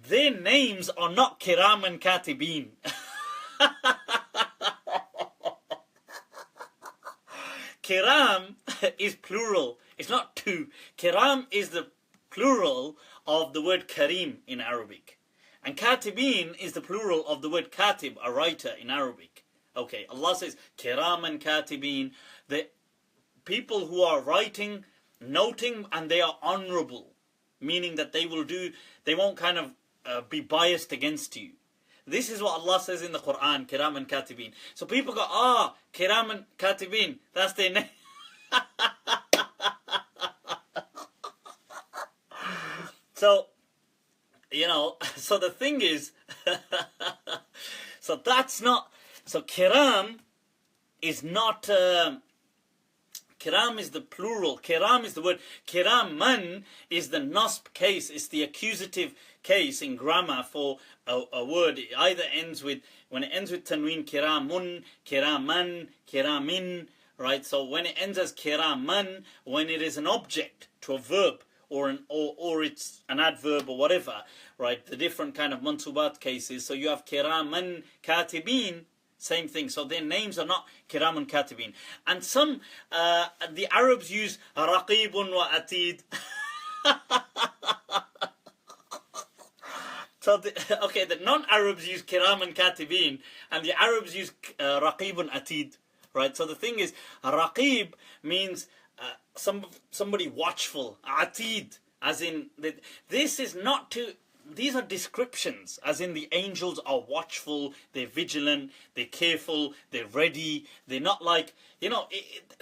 A: their names are not Kiram and Katibeen. Kiram is plural, it's not two. Kiram is the plural of the word Karim in Arabic. And Katibeen is the plural of the word Katib, a writer in Arabic. Okay, Allah says, Kiram and Katibeen, the people who are writing, noting, and they are honorable. Meaning that they won't kind of be biased against you. This is what Allah says in the Quran, Kiram and Katibeen. So people go, Kiram and Katibeen, that's their name. So, so the thing is, so Kiram is not, Kiram is the plural, Kiram is the word, Kiraman is the nasb case, it's the accusative case in grammar for a word. It either ends with, when it ends with tanween, Kiramun, Kiraman, Kiramin, right? So when it ends as Kiraman, when it is an object to a verb, or it's an adverb or whatever, right? The different kind of mansubat cases. So you have Kiraman Katibeen, same thing. So their names are not Kiraman Katibeen. And some, the Arabs use Raqeebun wa Atid. So, the non-Arabs use Kiraman Katibeen, and the Arabs use Raqeebun Atid, right? So the thing is, Raqeeb means somebody watchful, Atid, as in, this is not to, these are descriptions, as in the angels are watchful, they're vigilant, they're careful, they're ready, they're not like,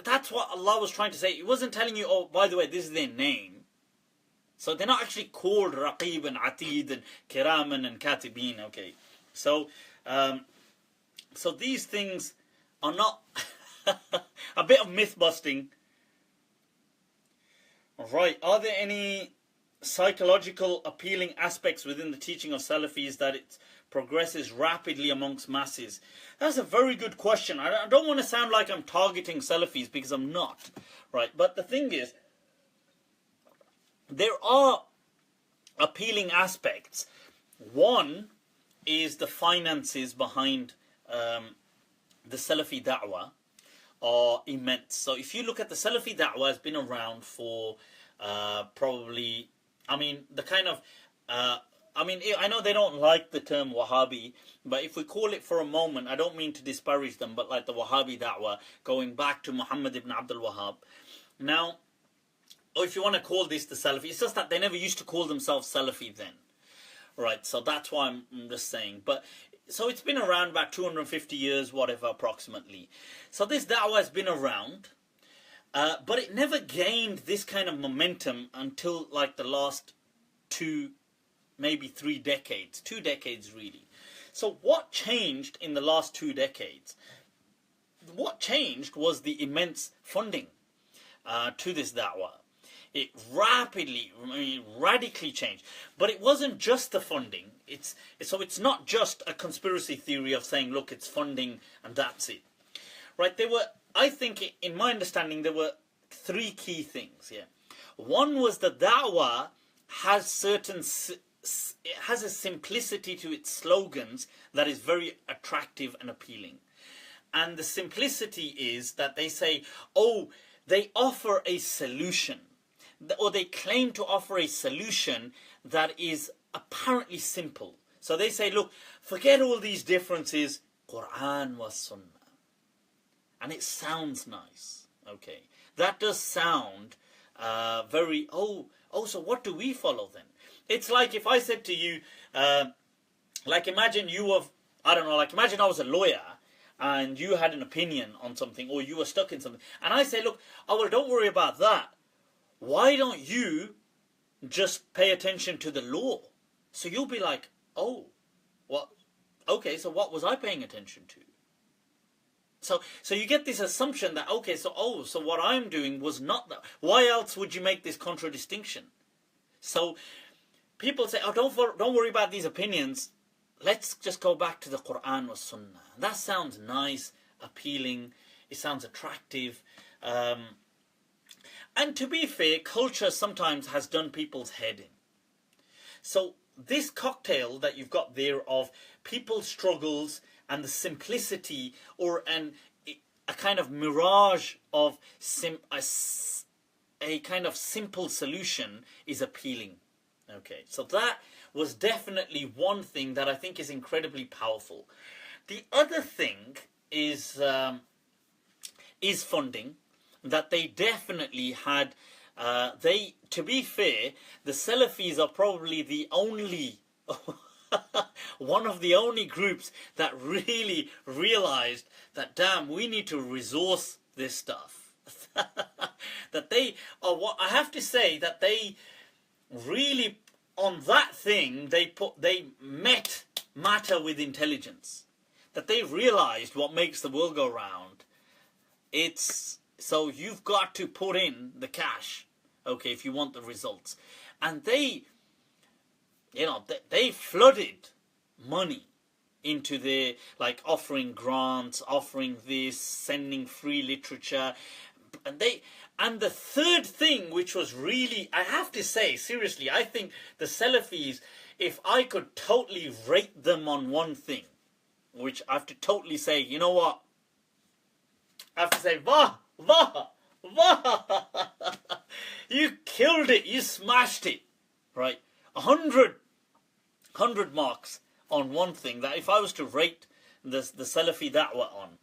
A: that's what Allah was trying to say. It wasn't telling you, oh, by the way, this is their name. So they're not actually called Raqeeb and Atid and Kiraman and Katibeen, okay. So, So these things are not a bit of myth busting. Right, are there any psychological appealing aspects within the teaching of Salafis that it progresses rapidly amongst masses? That's a very good question. I don't want to sound like I'm targeting Salafis, because I'm not. Right, but the thing is, there are appealing aspects. One is the finances behind the Salafi da'wah are immense. So if you look at the Salafi da'wah, has been around for probably, I mean, the kind of, I know they don't like the term Wahhabi, but if we call it for a moment, I don't mean to disparage them, but like the Wahhabi da'wah, going back to Muhammad ibn Abdul Wahhab. Now, or if you want to call this the Salafi, it's just that they never used to call themselves Salafi then. Right, so that's why I'm just saying. But so it's been around about 250 years, whatever, approximately. So this da'wah has been around, but it never gained this kind of momentum until like the last 2, maybe 3 decades. 2 decades, really. So what changed in the last 2 decades? What changed was the immense funding to this da'wah. It rapidly, radically changed. But it wasn't just the funding. So it's not just a conspiracy theory of saying, look, it's funding and that's it. Right? I think, in my understanding, there were 3 key things. Yeah. One was the da'wah has it has a simplicity to its slogans that is very attractive and appealing. And the simplicity is that they say, oh, they offer a solution, or they claim to offer a solution that is apparently simple. So they say, look, forget all these differences, Quran was Sunnah. And it sounds nice. Okay. That does sound very, so what do we follow then? It's like if I said to you, like imagine imagine I was a lawyer and you had an opinion on something, or you were stuck in something. And I say, look, don't worry about that. Why don't you just pay attention to the law? So you'll be like, oh, what? Okay, so what was I paying attention to? So you get this assumption that, okay, so what I'm doing was not that. Why else would you make this contradistinction? So people say, don't worry about these opinions. Let's just go back to the Quran wa Sunnah. That sounds nice, appealing. It sounds attractive. And to be fair, culture sometimes has done people's head in. So this cocktail that you've got there of people's struggles and the simplicity, or a kind of mirage of a kind of simple solution is appealing. Okay, so that was definitely one thing that I think is incredibly powerful. The other thing is funding. That they definitely had, to be fair, the Salafis are probably the only, one of the only groups that really realized that, damn, we need to resource this stuff. That I have to say that they really, on that thing, they met matter with intelligence. That they realized what makes the world go round. So you've got to put in the cash, okay, if you want the results. And they flooded money into their, like, offering grants, offering this, sending free literature. And the third thing, which was really, I have to say, seriously, I think the Salafis, if I could totally rate them on one thing, which I have to totally say, you know what? I have to say, Wah! You killed it, you smashed it, right? 100 marks on one thing that if I was to rate the Salafi da'wah on,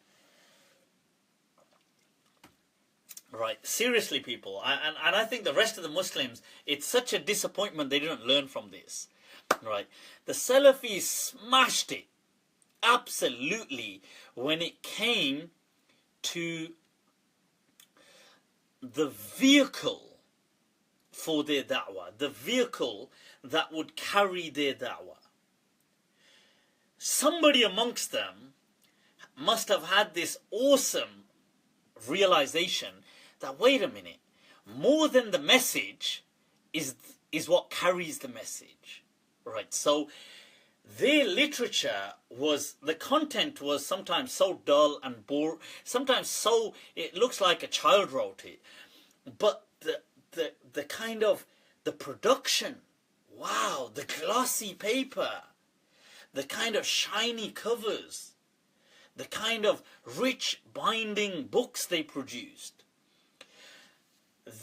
A: right? Seriously, people, and I think the rest of the Muslims, it's such a disappointment they didn't learn from this, right? The Salafis smashed it, absolutely, when it came to the vehicle for their da'wah, the vehicle that would carry their da'wah. Somebody amongst them must have had this awesome realization that, wait a minute, more than the message is what carries the message, right? So their literature was, the content was sometimes so dull and boring, sometimes so, it looks like a child wrote it, but the kind of, the production, wow, the glossy paper, the kind of shiny covers, the kind of rich binding books they produced.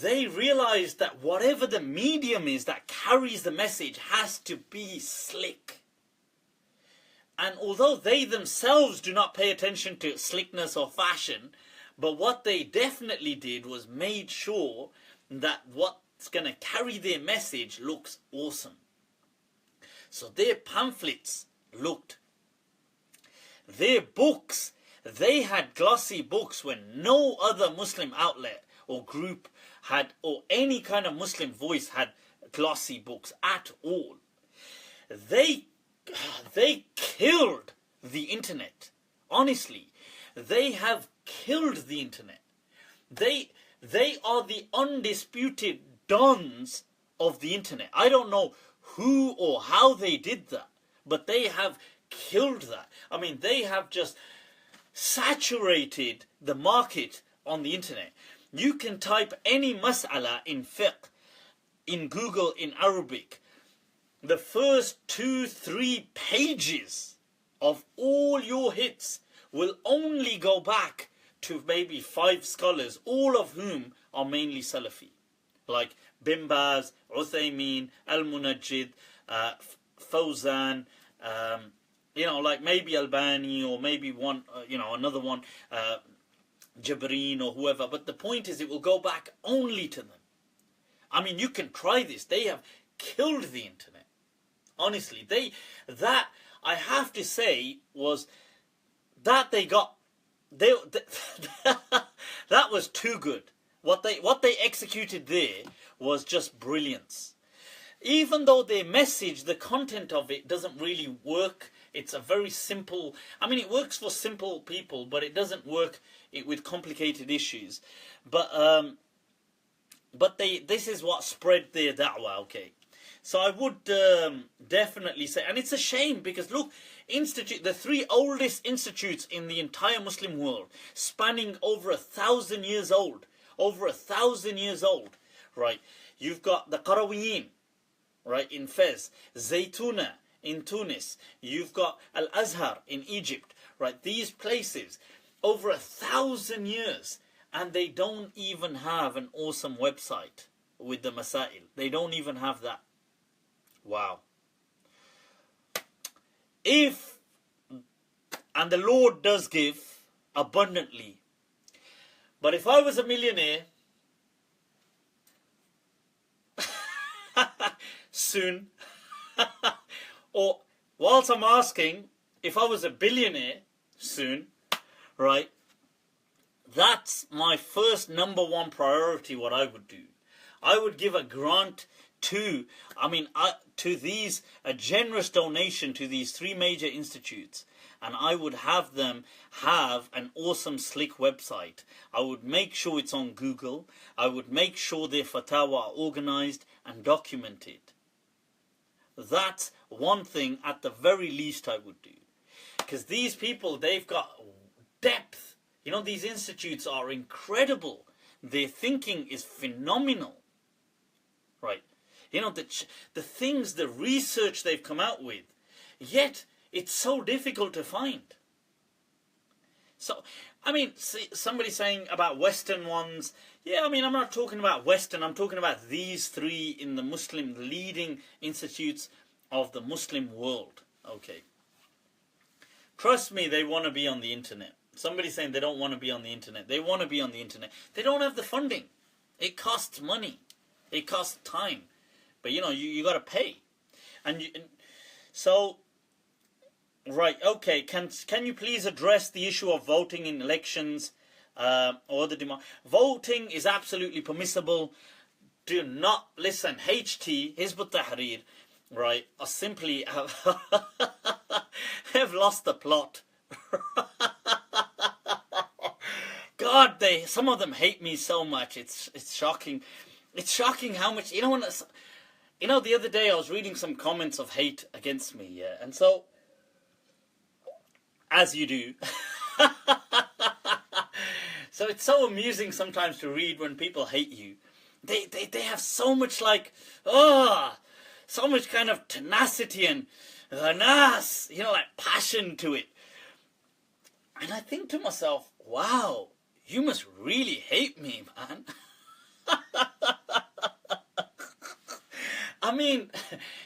A: They realized that whatever the medium is that carries the message has to be slick. And although they themselves do not pay attention to slickness or fashion, but what they definitely did was made sure that what's going to carry their message looks awesome. So their pamphlets looked, their books, they had glossy books when no other Muslim outlet or group had, or any kind of Muslim voice had glossy books at all. They killed the internet. Honestly, they have killed the internet. They are the undisputed dons of the internet. I don't know who or how they did that, but they have killed that. I mean, they have just saturated the market on the internet. You can type any mas'ala in fiqh, in Google, in Arabic. The first 2-3 pages of all your hits will only go back to maybe 5 scholars, all of whom are mainly Salafi. Like Bin Baz, Uthaymeen, Al-Munajjid, Fawzan, like maybe Albani, or maybe one, another one, Jabreen or whoever. But the point is, it will go back only to them. I mean, you can try this. They have killed the internet. Honestly, that I have to say was that they got, that was too good. What they executed there was just brilliance. Even though their message, the content of it doesn't really work. It's a very simple, I mean, it works for simple people, but it doesn't work with complicated issues. But this is what spread their da'wah, okay. So I would definitely say, and it's a shame because look, the 3 oldest institutes in the entire Muslim world, spanning over 1,000 years old, right? You've got the Qarawiyyin, right, in Fez, Zaytuna in Tunis, you've got Al-Azhar in Egypt, right? These places, over 1,000 years, and they don't even have an awesome website with the Masail. They don't even have that. Wow. And the Lord does give abundantly, but if I was a millionaire, soon, or whilst I'm asking, if I was a billionaire, soon, right, that's my first number 1 priority, what I would do. I would give a grant to these, a generous donation to these 3 major institutes, and I would have them have an awesome slick website. I would make sure it's on Google. I would make sure their fatwa are organized and documented. That's one thing at the very least I would do. Because these people, they've got depth. You know, these institutes are incredible. Their thinking is phenomenal. Right? You know, the things, the research they've come out with, yet it's so difficult to find. So, I mean, somebody saying about Western ones, yeah, I mean, I'm not talking about Western, I'm talking about these 3 in the Muslim, leading institutes of the Muslim world. Okay. Trust me, they want to be on the internet. Somebody saying they don't want to be on the internet. They want to be on the internet. They don't have the funding. It costs money. It costs time. But, you know, you got to pay. So, right, okay, can you please address the issue of voting in elections or the demand? Voting is absolutely permissible. Do not listen. HT, Hizb ut-Tahrir, right, are simply have lost the plot. God, some of them hate me so much. It's shocking. It's shocking how much, the other day I was reading some comments of hate against me, yeah, and so, as you do. So it's so amusing sometimes to read when people hate you. They have so much so much kind of tenacity and passion to it. And I think to myself, wow, you must really hate me, man. I mean,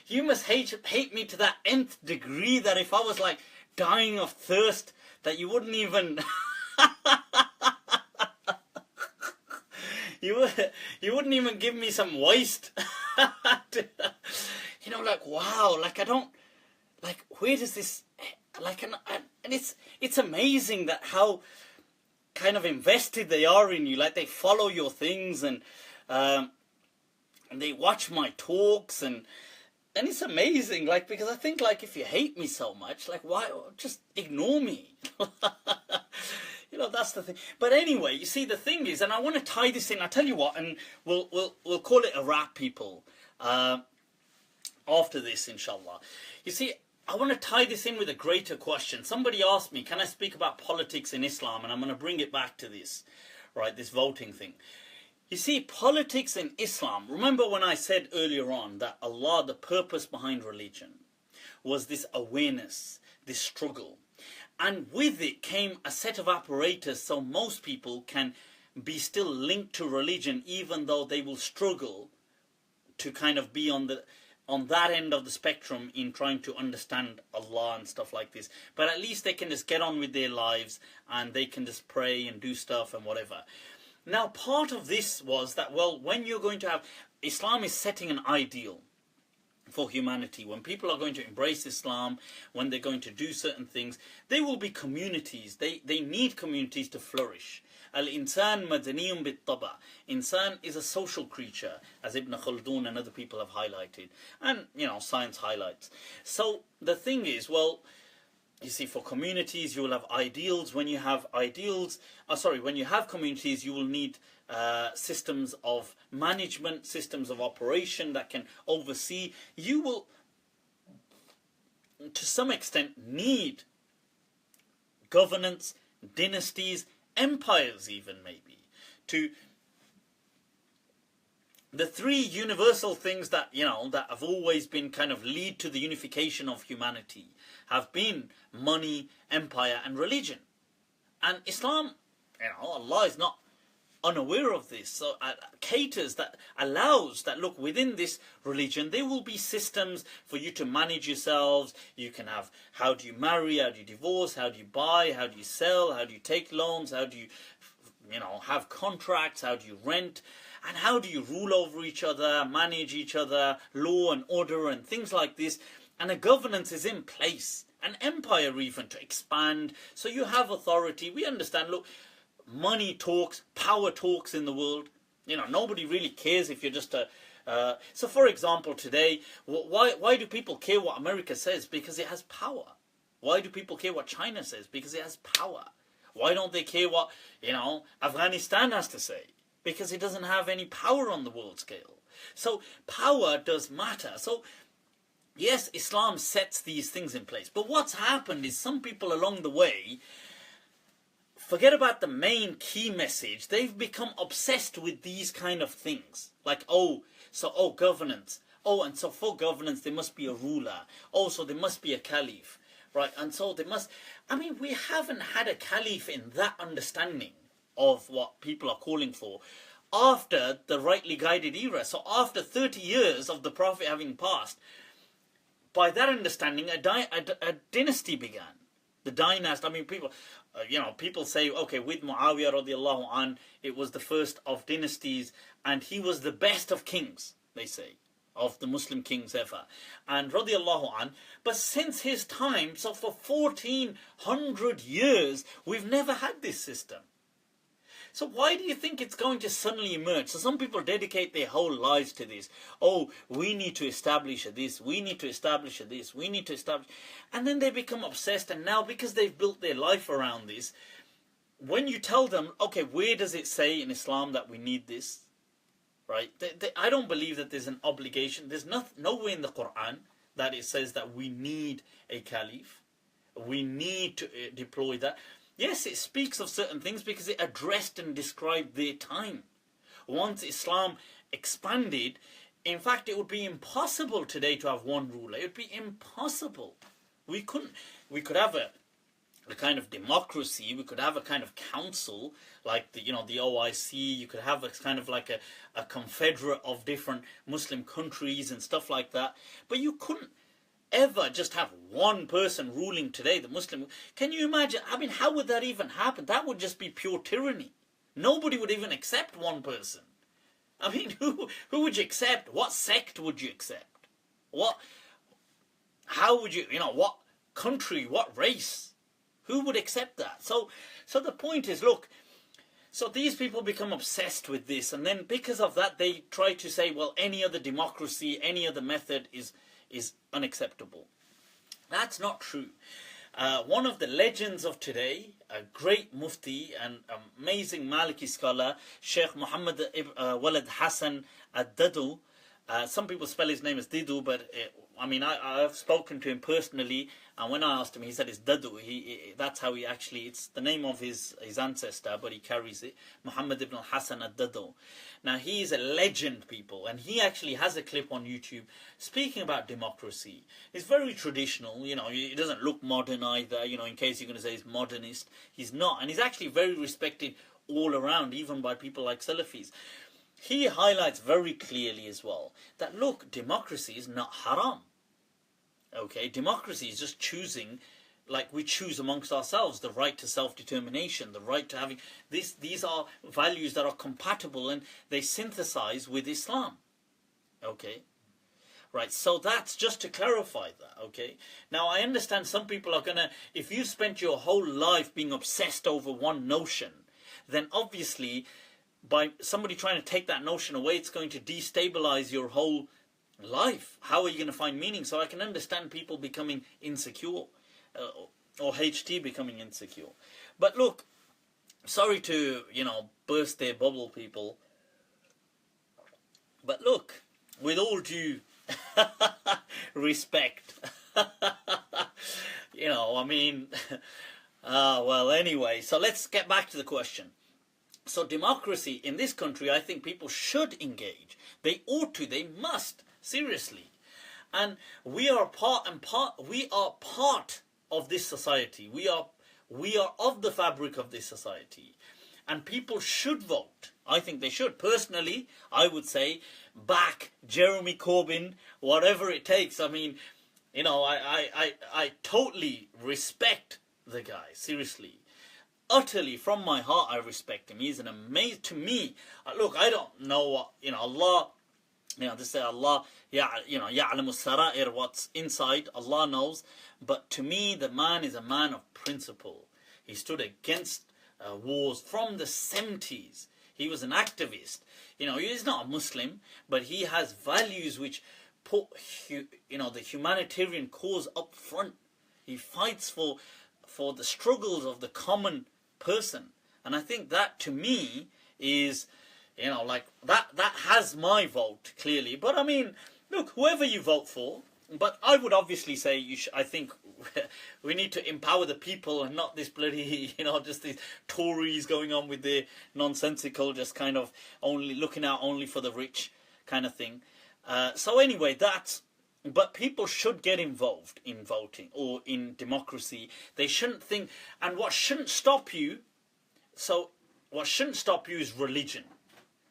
A: you must hate me to that nth degree that if I was like dying of thirst, that you wouldn't even... You wouldn't even give me some waste. Wow, I don't, where does this, and it's amazing that how kind of invested they are in you. They follow your things and they watch my talks and it's amazing, because I think, if you hate me so much, why, just ignore me. That's the thing. But anyway, you see, the thing is, and I want to tie this in, I'll tell you what, and we'll call it a wrap, people, after this, inshallah. You see, I want to tie this in with a greater question. Somebody asked me, can I speak about politics in Islam? And I'm going to bring it back to this, right, this voting thing. You see, politics in Islam, remember when I said earlier on that Allah, the purpose behind religion, was this awareness, this struggle. And with it came a set of apparatus so most people can be still linked to religion, even though they will struggle to kind of be on that end of the spectrum in trying to understand Allah and stuff like this. But at least they can just get on with their lives and they can just pray and do stuff and whatever. Now, part of this was that, well, when you're going to have... Islam is setting an ideal for humanity. When people are going to embrace Islam, when they're going to do certain things, they will be communities. They need communities to flourish. Al-insan madaniyun bit-taba. Insan is a social creature, as Ibn Khaldun and other people have highlighted. And, science highlights. So, the thing is, well, you see, for communities, you will have ideals. When you have when you have communities, you will need systems of management, systems of operation that can oversee. You will, to some extent, need governance, dynasties, empires even maybe. The three universal things that, that have always been kind of lead to the unification of humanity have been money, empire and religion. And Islam, Allah is not unaware of this, so caters, that allows that, look, within this religion there will be systems for you to manage yourselves. You can have, how do you marry, how do you divorce, how do you buy, how do you sell, how do you take loans, how do you have contracts, how do you rent, and how do you rule over each other, manage each other, law and order and things like this. And a governance is in place, an empire even, to expand, so you have authority. We understand, look, money talks, power talks in the world. Nobody really cares if you're just a... so for example, today, why do people care what America says? Because it has power. Why do people care what China says? Because it has power. Why don't they care what, Afghanistan has to say? Because it doesn't have any power on the world scale. So power does matter. So yes, Islam sets these things in place. But what's happened is some people along the way forget about the main key message. They've become obsessed with these kind of things. Governance. And so for governance there must be a ruler. So there must be a caliph. Right, and so there must... we haven't had a caliph in that understanding of what people are calling for after the rightly guided era. So after 30 years of the Prophet having passed, by that understanding, a dynasty began. The dynasty, people say, okay, with Muawiyah radiallahu an, it was the first of dynasties, and he was the best of kings, they say, of the Muslim kings ever. And radiallahu an, but since his time, so for 1400 years, we've never had this system. So why do you think it's going to suddenly emerge? So some people dedicate their whole lives to this. We need to establish this, we need to establish this, we need to establish... And then they become obsessed, and now because they've built their life around this, when you tell them, okay, where does it say in Islam that we need this? Right? I don't believe that there's an obligation. There's nowhere in the Quran that it says that we need a caliph. We need to deploy that. Yes, it speaks of certain things because it addressed and described their time. Once Islam expanded, in fact, it would be impossible today to have one ruler. It would be impossible. We could have a kind of democracy. We could have a kind of council like the OIC. You could have a kind of like a confederate of different Muslim countries and stuff like that. But you couldn't ever just have one person ruling today, the Muslim. Can you imagine? I mean, how would that even happen? That would just be pure tyranny. Nobody would even accept one person. I mean, who would you accept? What sect would you accept? How would you, what country, what race? Who would accept that? So the point is, look, so these people become obsessed with this, and then because of that, they try to say, well, any other democracy, any other method is unacceptable. That's not true. One of the legends of today, a great Mufti and amazing Maliki scholar, Sheikh Muhammad Walid Hassan Ad-Dadu. Some people spell his name as Didu, but I've spoken to him personally, and when I asked him, he said it's Dadu. That's how he actually, it's the name of his ancestor, but he carries it. Muhammad ibn Hassan Ad-Dadu. Now, he is a legend, people, and he actually has a clip on YouTube speaking about democracy. It's very traditional, he doesn't look modern either, in case you're going to say he's modernist. He's not, and he's actually very respected all around, even by people like Salafis. He highlights very clearly as well that, look, democracy is not haram. Okay, democracy is just choosing, like we choose amongst ourselves, the right to self-determination, the right to having... These are values that are compatible and they synthesize with Islam. Okay? Right, so that's just to clarify that, okay? Now, I understand some people are going to... If you spent your whole life being obsessed over one notion, then obviously... by somebody trying to take that notion away, it's going to destabilize your whole life. How are you going to find meaning? So I can understand people becoming insecure, or HT becoming insecure. But look, sorry to, burst their bubble, people. But look, with all due respect, well, anyway, so let's get back to the question. So democracy in this country, I think people should engage. They ought to, they must, seriously. And we are part of this society. We are of the fabric of this society. And people should vote. I think they should. Personally, I would say back Jeremy Corbyn, whatever it takes. I mean, I totally respect the guy, seriously. Utterly, from my heart, I respect him. He's an amazing, to me, look, I don't know what, Allah, they say Allah, ya'lamu sara'ir, what's inside, Allah knows, but to me, the man is a man of principle. He stood against wars from the 70s. He was an activist. He's not a Muslim, but he has values which put, the humanitarian cause up front. He fights for the struggles of the common person, and I think that to me is that has my vote clearly. But I mean, look, whoever you vote for, but I would obviously say I think we need to empower the people and not this bloody just these Tories going on with their nonsensical, just kind of only looking out only for the rich kind of thing. So anyway, but people should get involved in voting or in democracy. They shouldn't think, and what shouldn't stop you is religion,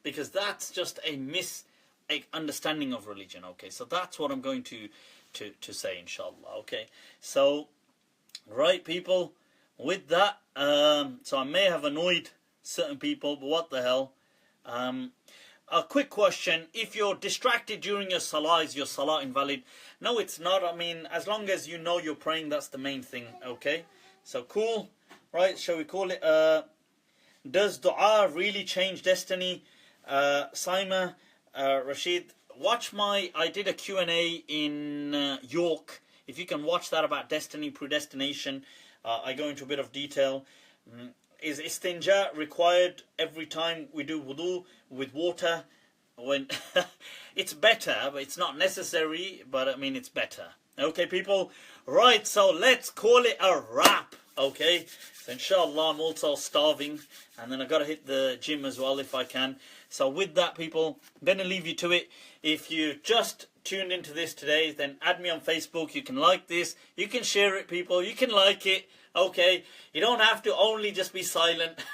A: because that's just a misunderstanding of religion. Okay, so that's what I'm going to say, inshallah. Okay, so right, people, with that, so I may have annoyed certain people, but what the hell. A quick question: if you're distracted during your salah, is your salah invalid? No, it's not. I mean, as long as you know you're praying, that's the main thing. Okay, so cool. Right, shall we call it? Does dua really change destiny? Saima, Rashid, I did a Q&A in York. If you can watch that about destiny, predestination, I go into a bit of detail. is Istinja required every time we do wudu with water? When it's better, but it's not necessary, but I mean it's better. Okay, people? Right, so let's call it a wrap. Okay, so inshallah I'm also starving, and then I gotta hit the gym as well if I can. So with that, people, I'm gonna leave you to it. If you just tuned into this today, then add me on Facebook. You can like this, you can share it, people, you can like it. Okay, you don't have to only just be silent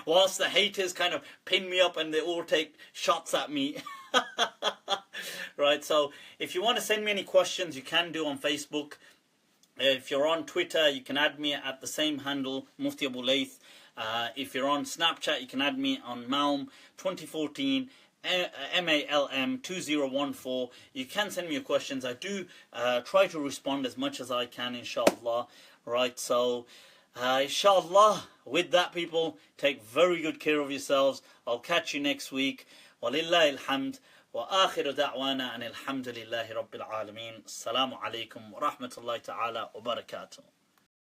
A: whilst the haters kind of pin me up and they all take shots at me. Right, so if you want to send me any questions, you can do on Facebook. If you're on Twitter, you can add me at the same handle, Mufti Abu Layth. If you're on Snapchat, you can add me on Malm 2014 MALM 2014. You can send me your questions. I do try to respond as much as I can, inshallah. Right, so inshallah, with that, people, take very good care of yourselves. I'll catch you next week. Walillahi alhamd. وآخر دعوانا أن الحمد لله رب العالمين. السلام عليكم ورحمة الله تعالى وبركاته.